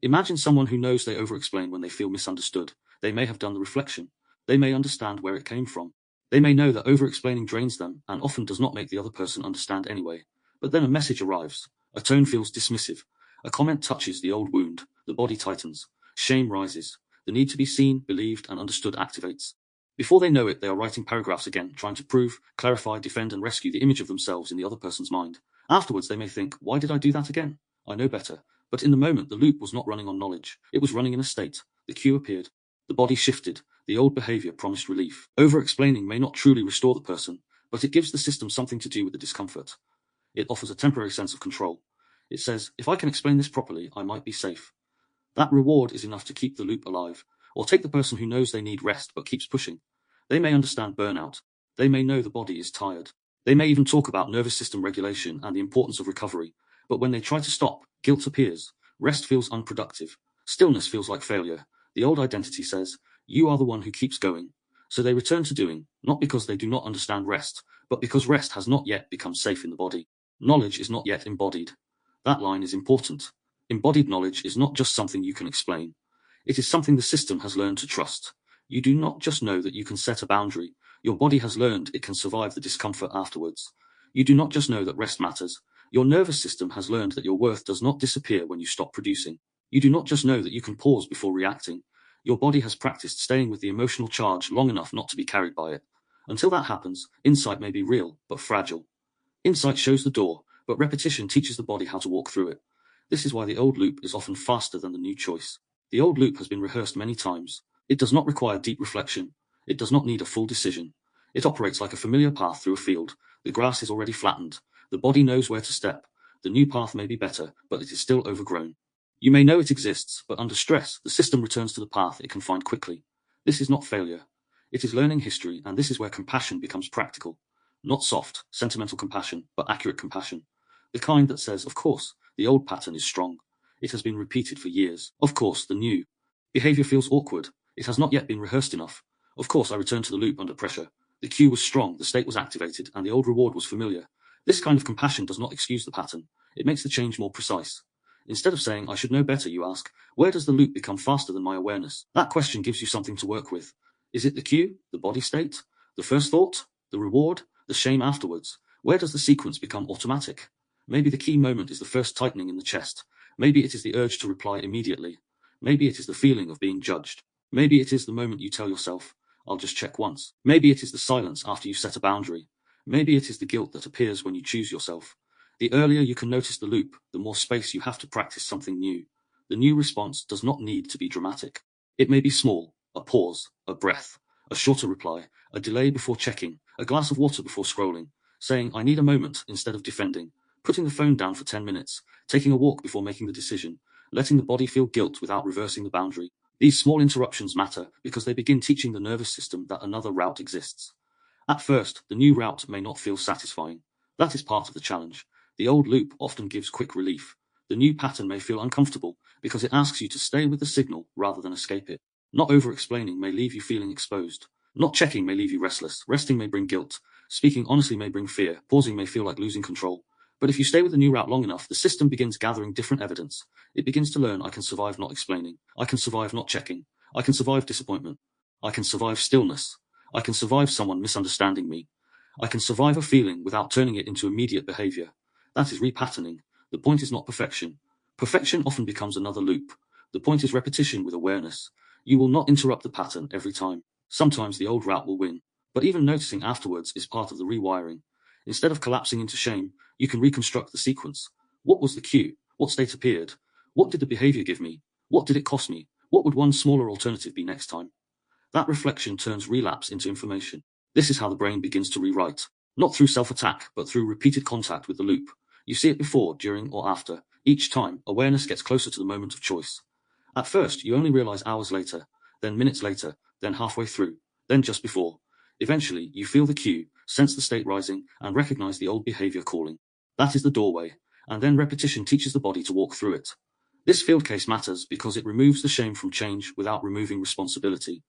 Imagine someone who knows they over-explain when they feel misunderstood. They may have done the reflection. They may understand where it came from. They may know that over-explaining drains them and often does not make the other person understand anyway. But then a message arrives. A tone feels dismissive. A comment touches the old wound, the body tightens, shame rises, the need to be seen, believed, and understood activates. Before they know it, they are writing paragraphs again, trying to prove, clarify, defend, and rescue the image of themselves in the other person's mind. Afterwards, they may think, why did I do that again? I know better. But in the moment, the loop was not running on knowledge. It was running in a state. The cue appeared. The body shifted. The old behavior promised relief. Over-explaining may not truly restore the person, but it gives the system something to do with the discomfort. It offers a temporary sense of control. It says, if I can explain this properly, I might be safe. That reward is enough to keep the loop alive. Or take the person who knows they need rest but keeps pushing. They may understand burnout. They may know the body is tired. They may even talk about nervous system regulation and the importance of recovery. But when they try to stop, guilt appears. Rest feels unproductive. Stillness feels like failure. The old identity says, you are the one who keeps going. So they return to doing, not because they do not understand rest, but because rest has not yet become safe in the body. Knowledge is not yet embodied. That line is important. Embodied knowledge is not just something you can explain. It is something the system has learned to trust. You do not just know that you can set a boundary. Your body has learned it can survive the discomfort afterwards. You do not just know that rest matters. Your nervous system has learned that your worth does not disappear when you stop producing. You do not just know that you can pause before reacting. Your body has practiced staying with the emotional charge long enough not to be carried by it. Until that happens, insight may be real, but fragile. Insight shows the door, but repetition teaches the body how to walk through it. This is why the old loop is often faster than the new choice. The old loop has been rehearsed many times. It does not require deep reflection. It does not need a full decision. It operates like a familiar path through a field. The grass is already flattened. The body knows where to step. The new path may be better, but it is still overgrown. You may know it exists, but under stress, the system returns to the path it can find quickly. This is not failure. It is learning history, and this is where compassion becomes practical. Not soft, sentimental compassion, but accurate compassion. The kind that says, of course, the old pattern is strong. It has been repeated for years. Of course, the new behavior feels awkward. It has not yet been rehearsed enough. Of course, I return to the loop under pressure. The cue was strong, the state was activated, and the old reward was familiar. This kind of compassion does not excuse the pattern. It makes the change more precise. Instead of saying, I should know better, you ask, where does the loop become faster than my awareness? That question gives you something to work with. Is it the cue, the body state, the first thought, the reward, the shame afterwards? Where does the sequence become automatic? Maybe the key moment is the first tightening in the chest. Maybe it is the urge to reply immediately. Maybe it is the feeling of being judged. Maybe it is the moment you tell yourself, I'll just check once. Maybe it is the silence after you set a boundary. Maybe it is the guilt that appears when you choose yourself. The earlier you can notice the loop, the more space you have to practice something new. The new response does not need to be dramatic. It may be small, a pause, a breath, a shorter reply, a delay before checking, a glass of water before scrolling, saying, I need a moment instead of defending, putting the phone down for 10 minutes, taking a walk before making the decision, letting the body feel guilt without reversing the boundary. These small interruptions matter because they begin teaching the nervous system that another route exists. At first, the new route may not feel satisfying. That is part of the challenge. The old loop often gives quick relief. The new pattern may feel uncomfortable because it asks you to stay with the signal rather than escape it. Not over-explaining may leave you feeling exposed. Not checking may leave you restless. Resting may bring guilt. Speaking honestly may bring fear. Pausing may feel like losing control. But if you stay with the new route long enough, the system begins gathering different evidence. It begins to learn, I can survive not explaining. I can survive not checking. I can survive disappointment. I can survive stillness. I can survive someone misunderstanding me. I can survive a feeling without turning it into immediate behavior. That is repatterning. The point is not perfection. Perfection often becomes another loop. The point is repetition with awareness. You will not interrupt the pattern every time. Sometimes the old route will win. But even noticing afterwards is part of the rewiring. Instead of collapsing into shame, you can reconstruct the sequence. What was the cue? What state appeared? What did the behavior give me? What did it cost me? What would one smaller alternative be next time? That reflection turns relapse into information. This is how the brain begins to rewrite. Not through self-attack, but through repeated contact with the loop. You see it before, during, or after. Each time, awareness gets closer to the moment of choice. At first, you only realize hours later, then minutes later, then halfway through, then just before. Eventually, you feel the cue, sense the state rising, and recognize the old behavior calling. That is the doorway, and then repetition teaches the body to walk through it. This field case matters because it removes the shame from change without removing responsibility.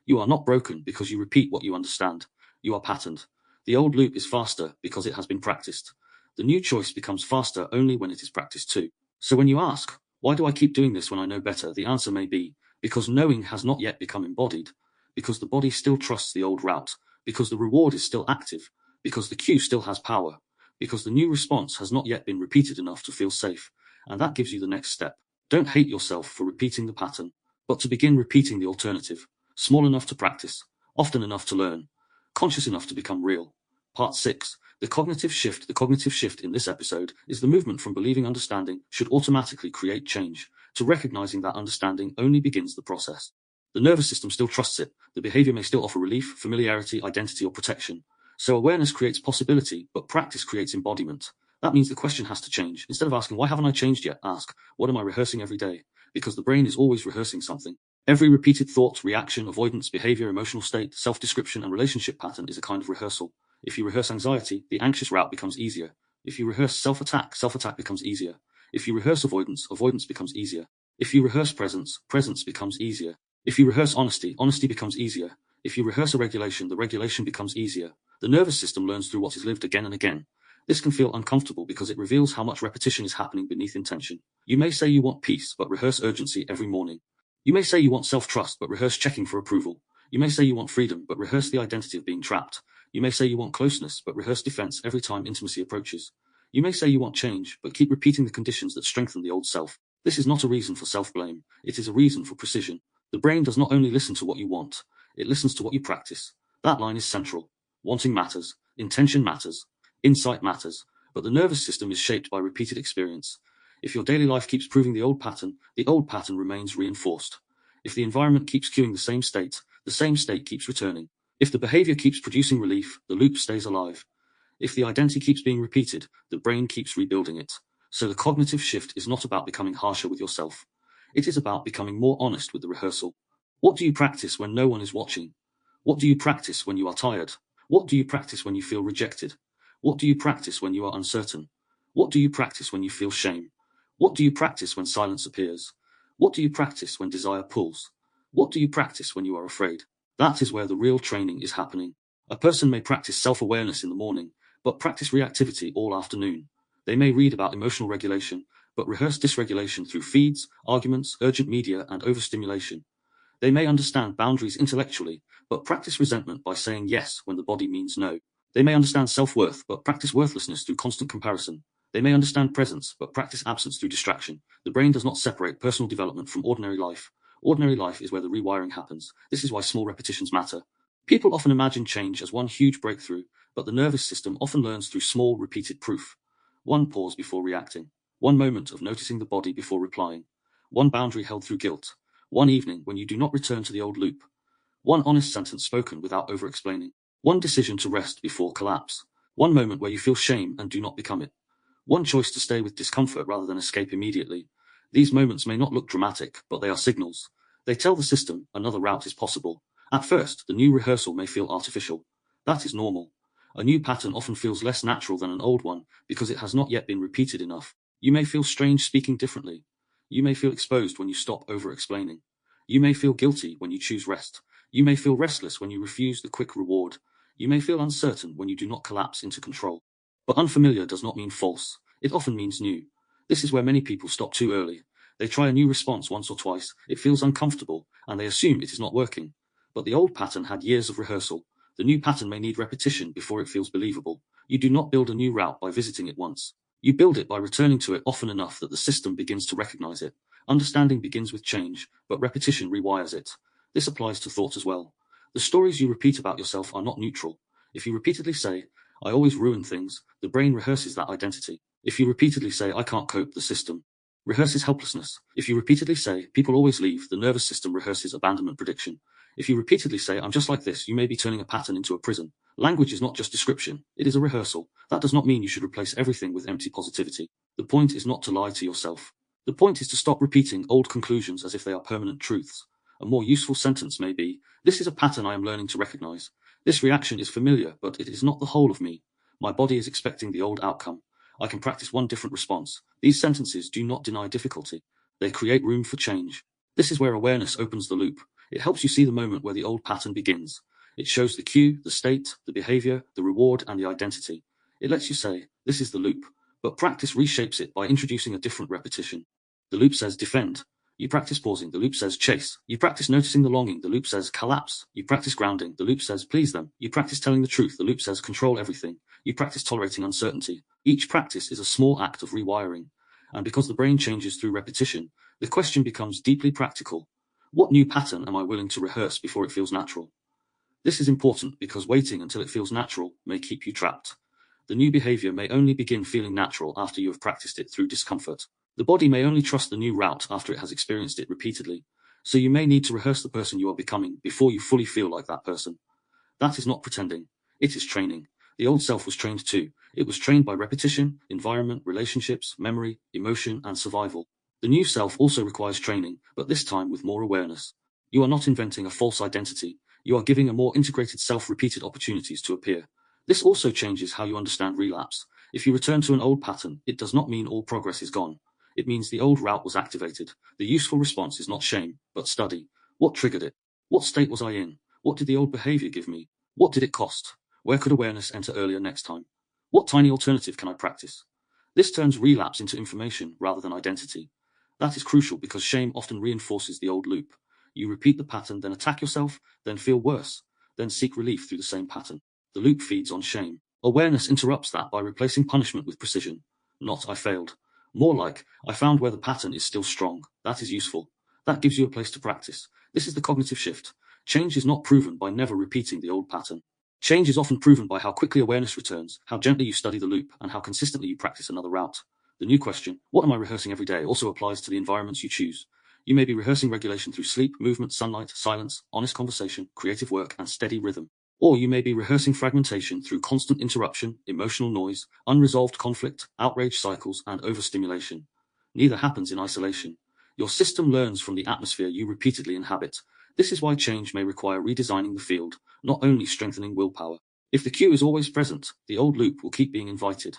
You are not broken because you repeat what you understand. You are patterned. The old loop is faster because it has been practiced. The new choice becomes faster only when it is practiced too. So when you ask, why do I keep doing this when I know better? The answer may be, because knowing has not yet become embodied, because the body still trusts the old route, because the reward is still active, because the cue still has power, because the new response has not yet been repeated enough to feel safe, and that gives you the next step. Don't hate yourself for repeating the pattern, but to begin repeating the alternative, small enough to practice, often enough to learn, conscious enough to become real. Part 6. The cognitive shift. The cognitive shift in this episode is the movement from believing understanding should automatically create change, to recognizing that understanding only begins the process. The nervous system still trusts it. The behavior may still offer relief, familiarity, identity, or protection. So awareness creates possibility, but practice creates embodiment. That means the question has to change. Instead of asking, why haven't I changed yet? Ask, what am I rehearsing every day? Because the brain is always rehearsing something. Every repeated thought, reaction, avoidance, behavior, emotional state, self-description, and relationship pattern is a kind of rehearsal. If you rehearse anxiety, the anxious route becomes easier. If you rehearse self-attack, self-attack becomes easier. If you rehearse avoidance, avoidance becomes easier. If you rehearse presence, presence becomes easier. If you rehearse honesty, honesty becomes easier. If you rehearse a regulation, the regulation becomes easier. The nervous system learns through what is lived again and again. This can feel uncomfortable because it reveals how much repetition is happening beneath intention. You may say you want peace, but rehearse urgency every morning. You may say you want self-trust, but rehearse checking for approval. You may say you want freedom, but rehearse the identity of being trapped. You may say you want closeness, but rehearse defense every time intimacy approaches. You may say you want change, but keep repeating the conditions that strengthen the old self. This is not a reason for self-blame. It is a reason for precision. The brain does not only listen to what you want, it listens to what you practice. That line is central. Wanting matters, intention matters, insight matters, but the nervous system is shaped by repeated experience. If your daily life keeps proving the old pattern remains reinforced. If the environment keeps cueing the same state keeps returning. If the behavior keeps producing relief, the loop stays alive. If the identity keeps being repeated, the brain keeps rebuilding it. So the cognitive shift is not about becoming harsher with yourself. It is about becoming more honest with the rehearsal. What do you practice when no one is watching? What do you practice when you are tired? What do you practice when you feel rejected? What do you practice when you are uncertain? What do you practice when you feel shame? What do you practice when silence appears? What do you practice when desire pulls? What do you practice when you are afraid? That is where the real training is happening. A person may practice self-awareness in the morning, but practice reactivity all afternoon. They may read about emotional regulation, but rehearse dysregulation through feeds, arguments, urgent media, and overstimulation. They may understand boundaries intellectually, but practice resentment by saying yes when the body means no. They may understand self-worth, but practice worthlessness through constant comparison. They may understand presence, but practice absence through distraction. The brain does not separate personal development from ordinary life. Ordinary life is where the rewiring happens. This is why small repetitions matter. People often imagine change as one huge breakthrough, but the nervous system often learns through small, repeated proof. One pause before reacting. One moment of noticing the body before replying. One boundary held through guilt. One evening when you do not return to the old loop. One honest sentence spoken without over-explaining. One decision to rest before collapse. One moment where you feel shame and do not become it. One choice to stay with discomfort rather than escape immediately. These moments may not look dramatic, but they are signals. They tell the system another route is possible. At first, the new rehearsal may feel artificial. That is normal. A new pattern often feels less natural than an old one because it has not yet been repeated enough. You may feel strange speaking differently. You may feel exposed when you stop over-explaining. You may feel guilty when you choose rest. You may feel restless when you refuse the quick reward. You may feel uncertain when you do not collapse into control. But unfamiliar does not mean false. It often means new. This is where many people stop too early. They try a new response once or twice. It feels uncomfortable, and they assume it is not working. But the old pattern had years of rehearsal. The new pattern may need repetition before it feels believable. You do not build a new route by visiting it once. You build it by returning to it often enough that the system begins to recognize it. Understanding begins with change, but repetition rewires it. This applies to thought as well. The stories you repeat about yourself are not neutral. If you repeatedly say, I always ruin things, the brain rehearses that identity. If you repeatedly say, I can't cope, the system rehearses helplessness. If you repeatedly say, people always leave, the nervous system rehearses abandonment prediction. If you repeatedly say, I'm just like this, you may be turning a pattern into a prison. Language is not just description, it is a rehearsal. That does not mean you should replace everything with empty positivity. The point is not to lie to yourself. The point is to stop repeating old conclusions as if they are permanent truths. A more useful sentence may be, this is a pattern I am learning to recognize. This reaction is familiar, but it is not the whole of me. My body is expecting the old outcome. I can practice one different response. These sentences do not deny difficulty. They create room for change. This is where awareness opens the loop. It helps you see the moment where the old pattern begins. It shows the cue, the state, the behavior, the reward, and the identity. It lets you say, this is the loop. But practice reshapes it by introducing a different repetition. The loop says defend. You practice pausing. The loop says chase. You practice noticing the longing. The loop says collapse. You practice grounding. The loop says please them. You practice telling the truth. The loop says control everything. You practice tolerating uncertainty. Each practice is a small act of rewiring. And because the brain changes through repetition, the question becomes deeply practical. What new pattern am I willing to rehearse before it feels natural? This is important because waiting until it feels natural may keep you trapped. The new behavior may only begin feeling natural after you have practiced it through discomfort. The body may only trust the new route after it has experienced it repeatedly, so you may need to rehearse the person you are becoming before you fully feel like that person. That is not pretending. It is training. The old self was trained too. It was trained by repetition, environment, relationships, memory, emotion, and survival. The new self also requires training, but this time with more awareness. You are not inventing a false identity. You are giving a more integrated self repeated opportunities to appear. This also changes how you understand relapse. If you return to an old pattern, it does not mean all progress is gone. It means the old route was activated. The useful response is not shame, but study. What triggered it? What state was I in? What did the old behavior give me? What did it cost? Where could awareness enter earlier next time? What tiny alternative can I practice? This turns relapse into information rather than identity. That is crucial because shame often reinforces the old loop. You repeat the pattern, then attack yourself, then feel worse, then seek relief through the same pattern. The loop feeds on shame. Awareness interrupts that by replacing punishment with precision. Not I failed. More like, I found where the pattern is still strong. That is useful. That gives you a place to practice. This is the cognitive shift. Change is not proven by never repeating the old pattern. Change is often proven by how quickly awareness returns, how gently you study the loop, and how consistently you practice another route. The new question, what am I rehearsing every day, also applies to the environments you choose. You may be rehearsing regulation through sleep, movement, sunlight, silence, honest conversation, creative work, and steady rhythm. Or you may be rehearsing fragmentation through constant interruption, emotional noise, unresolved conflict, outrage cycles, and overstimulation. Neither happens in isolation. Your system learns from the atmosphere you repeatedly inhabit. This is why change may require redesigning the field, not only strengthening willpower. If the cue is always present, the old loop will keep being invited.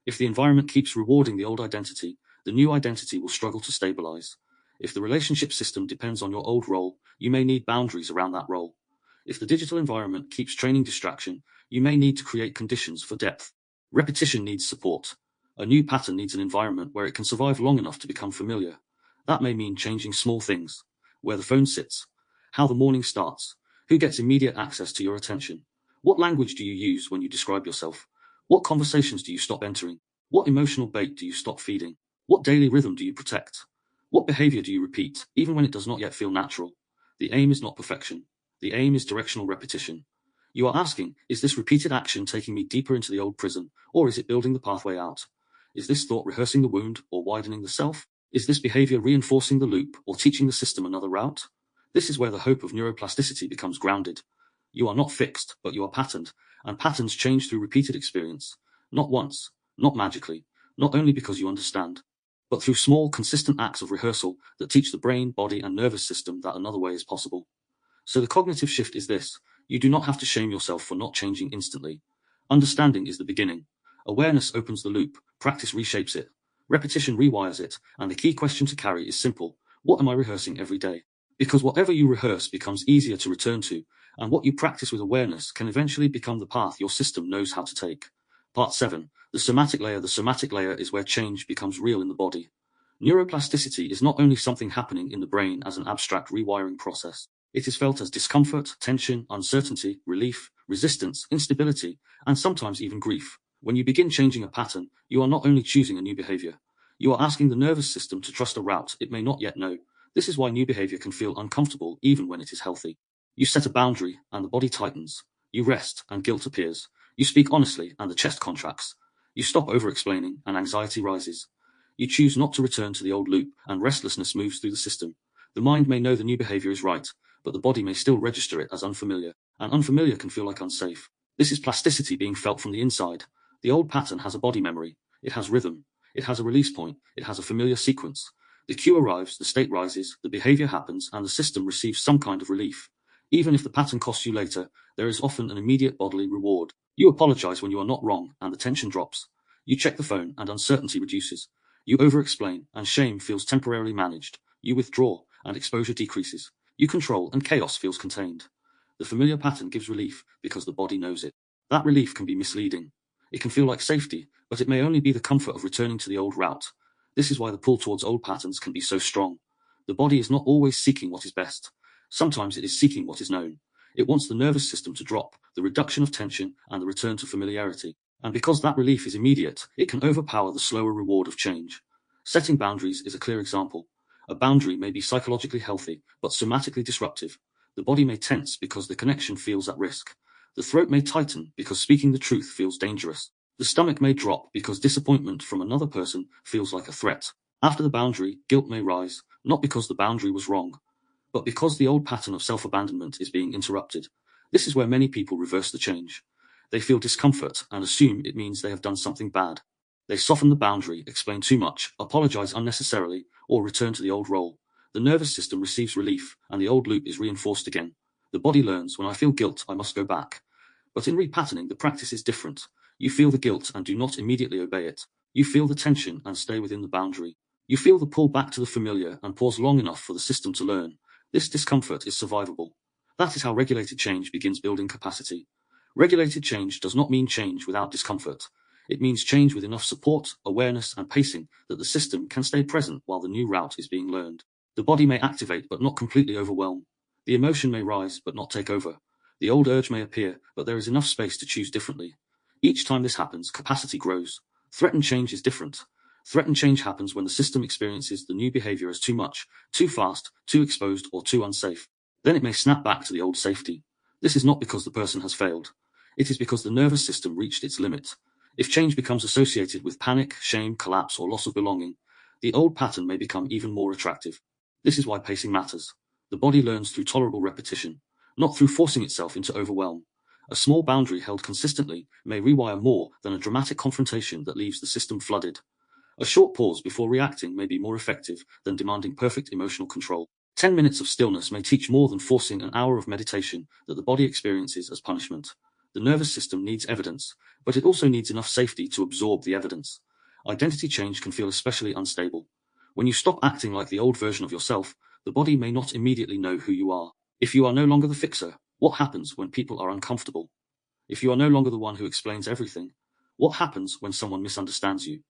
If the environment keeps rewarding the old identity, the new identity will struggle to stabilize. If the relationship system depends on your old role, you may need boundaries around that role. If the digital environment keeps training distraction, you may need to create conditions for depth. Repetition needs support. A new pattern needs an environment where it can survive long enough to become familiar. That may mean changing small things. Where the phone sits, how the morning starts, who gets immediate access to your attention. What language do you use when you describe yourself? What conversations do you stop entering? What emotional bait do you stop feeding? What daily rhythm do you protect? What behavior do you repeat, even when it does not yet feel natural? The aim is not perfection. The aim is directional repetition. You are asking, is this repeated action taking me deeper into the old prison, or is it building the pathway out? Is this thought rehearsing the wound, or widening the self? Is this behavior reinforcing the loop, or teaching the system another route? This is where the hope of neuroplasticity becomes grounded. You are not fixed, but you are patterned, and patterns change through repeated experience. Not once, not magically, not only because you understand, but through small, consistent acts of rehearsal that teach the brain, body, and nervous system that another way is possible. So the cognitive shift is this. You do not have to shame yourself for not changing instantly. Understanding is the beginning. Awareness opens the loop, practice reshapes it, repetition rewires it, and the key question to carry is simple. What am I rehearsing every day? Because whatever you rehearse becomes easier to return to, and what you practice with awareness can eventually become the path your system knows how to take. Part 7. The somatic layer. The somatic layer is where change becomes real in the body. Neuroplasticity is not only something happening in the brain as an abstract rewiring process. It is felt as discomfort, tension, uncertainty, relief, resistance, instability, and sometimes even grief. When you begin changing a pattern, you are not only choosing a new behavior. You are asking the nervous system to trust a route it may not yet know. This is why new behavior can feel uncomfortable even when it is healthy. You set a boundary, and the body tightens. You rest, and guilt appears. You speak honestly, and the chest contracts. You stop over-explaining, and anxiety rises. You choose not to return to the old loop, and restlessness moves through the system. The mind may know the new behavior is right, but the body may still register it as unfamiliar, and unfamiliar can feel like unsafe. This is plasticity being felt from the inside. The old pattern has a body memory. It has rhythm. It has a release point. It has a familiar sequence. The cue arrives, the state rises, the behavior happens, and the system receives some kind of relief. Even if the pattern costs you later, there is often an immediate bodily reward. You apologize when you are not wrong, and the tension drops. You check the phone, and uncertainty reduces. You over-explain, and shame feels temporarily managed. You withdraw, and exposure decreases. You control, and chaos feels contained. The familiar pattern gives relief because the body knows it. That relief can be misleading. It can feel like safety, but it may only be the comfort of returning to the old route. This is why the pull towards old patterns can be so strong. The body is not always seeking what is best. Sometimes it is seeking what is known. It wants the nervous system to drop, the reduction of tension, and the return to familiarity. And because that relief is immediate, it can overpower the slower reward of change. Setting boundaries is a clear example. A boundary may be psychologically healthy, but somatically disruptive. The body may tense because the connection feels at risk. The throat may tighten because speaking the truth feels dangerous. The stomach may drop because disappointment from another person feels like a threat. After the boundary, guilt may rise, not because the boundary was wrong, but because the old pattern of self-abandonment is being interrupted. This is where many people reverse the change. They feel discomfort and assume it means they have done something bad. They soften the boundary, explain too much, apologize unnecessarily, or return to the old role. The nervous system receives relief, and the old loop is reinforced again. The body learns, when I feel guilt, I must go back. But in repatterning, the practice is different. You feel the guilt and do not immediately obey it. You feel the tension and stay within the boundary. You feel the pull back to the familiar and pause long enough for the system to learn. This discomfort is survivable. That is how regulated change begins building capacity. Regulated change does not mean change without discomfort. It means change with enough support, awareness, and pacing that the system can stay present while the new route is being learned. The body may activate but not completely overwhelm. The emotion may rise but not take over. The old urge may appear, but there is enough space to choose differently. Each time this happens, capacity grows. Threatened change is different. Threatened change happens when the system experiences the new behavior as too much, too fast, too exposed, or too unsafe. Then it may snap back to the old safety. This is not because the person has failed. It is because the nervous system reached its limit. If change becomes associated with panic, shame, collapse, or loss of belonging, the old pattern may become even more attractive. This is why pacing matters. The body learns through tolerable repetition, not through forcing itself into overwhelm. A small boundary held consistently may rewire more than a dramatic confrontation that leaves the system flooded. A short pause before reacting may be more effective than demanding perfect emotional control. 10 minutes of stillness may teach more than forcing an hour of meditation that the body experiences as punishment. The nervous system needs evidence, but it also needs enough safety to absorb the evidence. Identity change can feel especially unstable. When you stop acting like the old version of yourself, the body may not immediately know who you are. If you are no longer the fixer, what happens when people are uncomfortable? If you are no longer the one who explains everything, what happens when someone misunderstands you?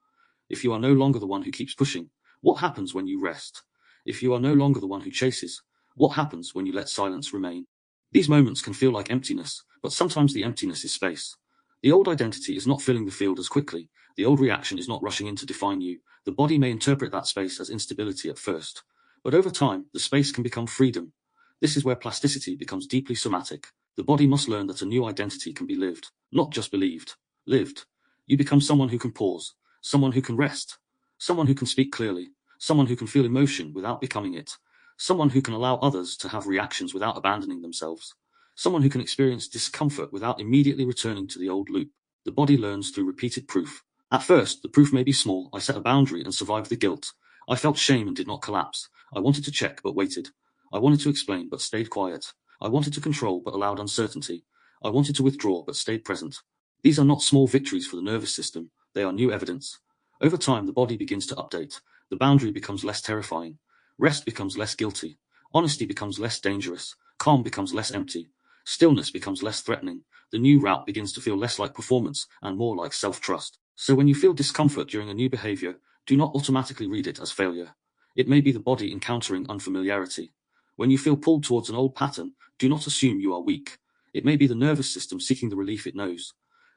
If you are no longer the one who keeps pushing, what happens when you rest? If you are no longer the one who chases, what happens when you let silence remain? These moments can feel like emptiness, but sometimes the emptiness is space. The old identity is not filling the field as quickly. The old reaction is not rushing in to define you. The body may interpret that space as instability at first, but over time, the space can become freedom. This is where plasticity becomes deeply somatic. The body must learn that a new identity can be lived, not just believed. Lived. You become someone who can pause, someone who can rest, someone who can speak clearly, someone who can feel emotion without becoming it, someone who can allow others to have reactions without abandoning themselves, someone who can experience discomfort without immediately returning to the old loop. The body learns through repeated proof. At first, the proof may be small. I set a boundary and survived the guilt. I felt shame and did not collapse. I wanted to check but waited. I wanted to explain but stayed quiet. I wanted to control but allowed uncertainty. I wanted to withdraw but stayed present. These are not small victories for the nervous system. They are new evidence. Over time, the body begins to update. The boundary becomes less terrifying. Rest becomes less guilty. Honesty becomes less dangerous. Calm becomes less empty. Stillness becomes less threatening. The new route begins to feel less like performance and more like self-trust. So when you feel discomfort during a new behavior, do not automatically read it as failure. It may be the body encountering unfamiliarity. When you feel pulled towards an old pattern, do not assume you are weak. It may be the nervous system seeking the relief it knows.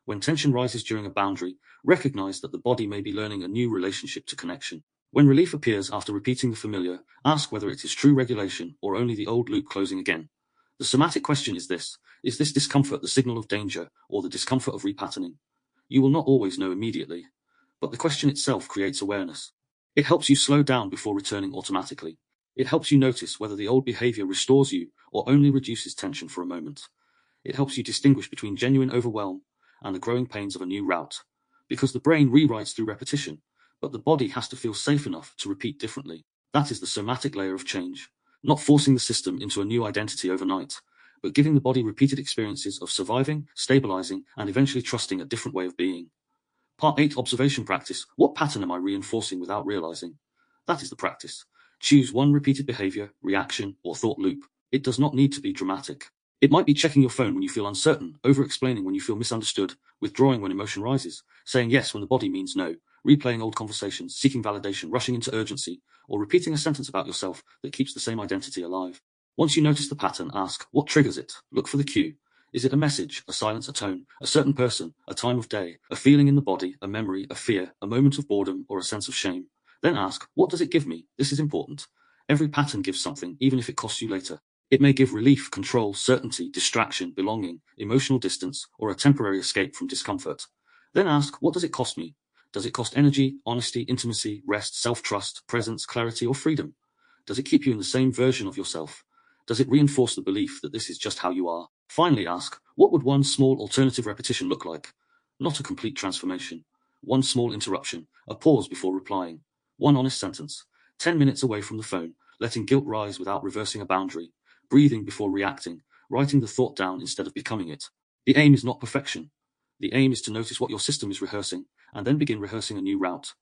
When tension rises during a boundary, recognize that the body may be learning a new relationship to connection. When relief appears after repeating the familiar, ask whether it is true regulation or only the old loop closing again. The somatic question is this discomfort the signal of danger or the discomfort of repatterning? You will not always know immediately, but the question itself creates awareness. It helps you slow down before returning automatically. It helps you notice whether the old behavior restores you or only reduces tension for a moment. It helps you distinguish between genuine overwhelm and the growing pains of a new route, because the brain rewrites through repetition, but the body has to feel safe enough to repeat differently. That is the somatic layer of change, not forcing the system into a new identity overnight, but giving the body repeated experiences of surviving, stabilizing, and eventually trusting a different way of being. Part 8 Observation Practice. What pattern am I reinforcing without realizing? That is the practice. Choose one repeated behavior, reaction, or thought loop. It does not need to be dramatic. It might be checking your phone when you feel uncertain, over-explaining when you feel misunderstood, withdrawing when emotion rises, saying yes when the body means no, replaying old conversations, seeking validation, rushing into urgency, or repeating a sentence about yourself that keeps the same identity alive. Once you notice the pattern, ask, what triggers it? Look for the cue. Is it a message, a silence, a tone, a certain person, a time of day, a feeling in the body, a memory, a fear, a moment of boredom, or a sense of shame? Then ask, what does it give me? This is important. Every pattern gives something, even if it costs you later. It may give relief, control, certainty, distraction, belonging, emotional distance, or a temporary escape from discomfort. Then ask, what does it cost me? Does it cost energy, honesty, intimacy, rest, self-trust, presence, clarity, or freedom? Does it keep you in the same version of yourself? Does it reinforce the belief that this is just how you are? Finally ask, what would one small alternative repetition look like? Not a complete transformation. One small interruption, a pause before replying. One honest sentence. 10 minutes away from the phone, letting guilt rise without reversing a boundary. Breathing before reacting, writing the thought down instead of becoming it. The aim is not perfection. The aim is to notice what your system is rehearsing, and then begin rehearsing a new route.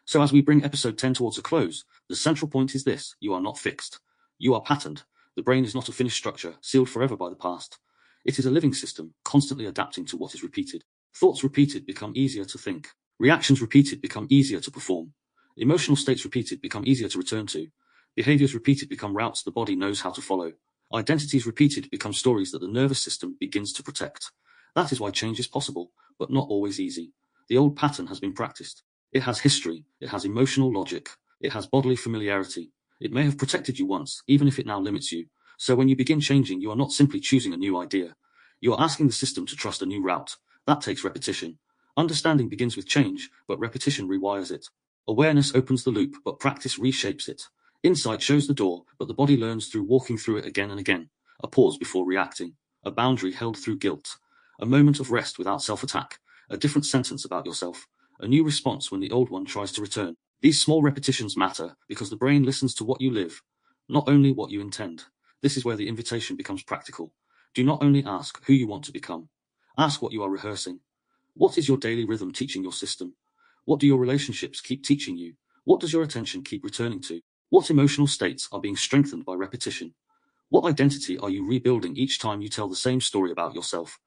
So as we bring episode 10 towards a close, the central point is this: you are not fixed. You are patterned. The brain is not a finished structure, sealed forever by the past. It is a living system, constantly adapting to what is repeated. Thoughts repeated become easier to think. Reactions repeated become easier to perform. Emotional states repeated become easier to return to. Behaviors repeated become routes the body knows how to follow. Identities repeated become stories that the nervous system begins to protect. That is why change is possible, but not always easy. The old pattern has been practiced. It has history, it has emotional logic, it has bodily familiarity. It may have protected you once, even if it now limits you. So when you begin changing, you are not simply choosing a new idea. You are asking the system to trust a new route. That takes repetition. Understanding begins with change, but repetition rewires it. Awareness opens the loop, but practice reshapes it. Insight shows the door, but the body learns through walking through it again and again. A pause before reacting. A boundary held through guilt. A moment of rest without self-attack. A different sentence about yourself. A new response when the old one tries to return. These small repetitions matter because the brain listens to what you live, not only what you intend. This is where the invitation becomes practical. Do not only ask who you want to become. Ask what you are rehearsing. What is your daily rhythm teaching your system? What do your relationships keep teaching you? What does your attention keep returning to? What emotional states are being strengthened by repetition? What identity are you rebuilding each time you tell the same story about yourself?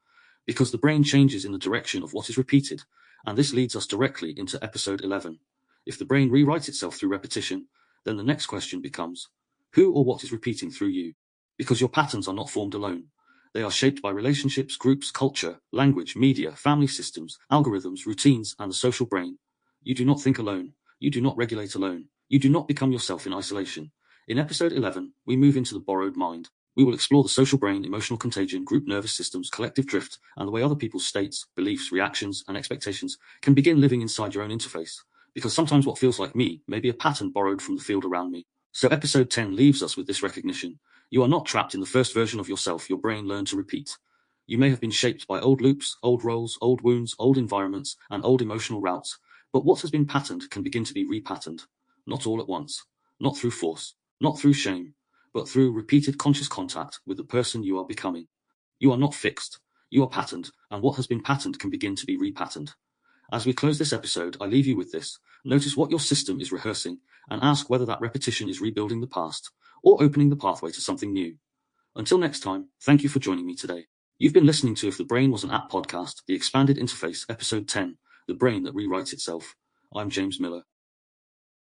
Because the brain changes in the direction of what is repeated, and this leads us directly into episode 11. If the brain rewrites itself through repetition, then the next question becomes, who or what is repeating through you? Because your patterns are not formed alone. They are shaped by relationships, groups, culture, language, media, family systems, algorithms, routines, and the social brain. You do not think alone. You do not regulate alone. You do not become yourself in isolation. In episode 11, we move into the borrowed mind. We will explore the social brain, emotional contagion, group nervous systems, collective drift, and the way other people's states, beliefs, reactions, and expectations can begin living inside your own interface. Because sometimes what feels like me may be a pattern borrowed from the field around me. So episode 10 leaves us with this recognition. You are not trapped in the first version of yourself your brain learned to repeat. You may have been shaped by old loops, old roles, old wounds, old environments, and old emotional routes, but what has been patterned can begin to be repatterned. Not all at once, not through force, not through shame, but through repeated conscious contact with the person you are becoming. You are not fixed, you are patterned, and what has been patterned can begin to be repatterned. As we close this episode, I leave you with this. Notice what your system is rehearsing, and ask whether that repetition is rebuilding the past, or opening the pathway to something new. Until next time, thank you for joining me today. You've been listening to If the Brain Was an App podcast, the Expanded Interface, episode 10, The Brain That Rewrites Itself. I'm James Miller.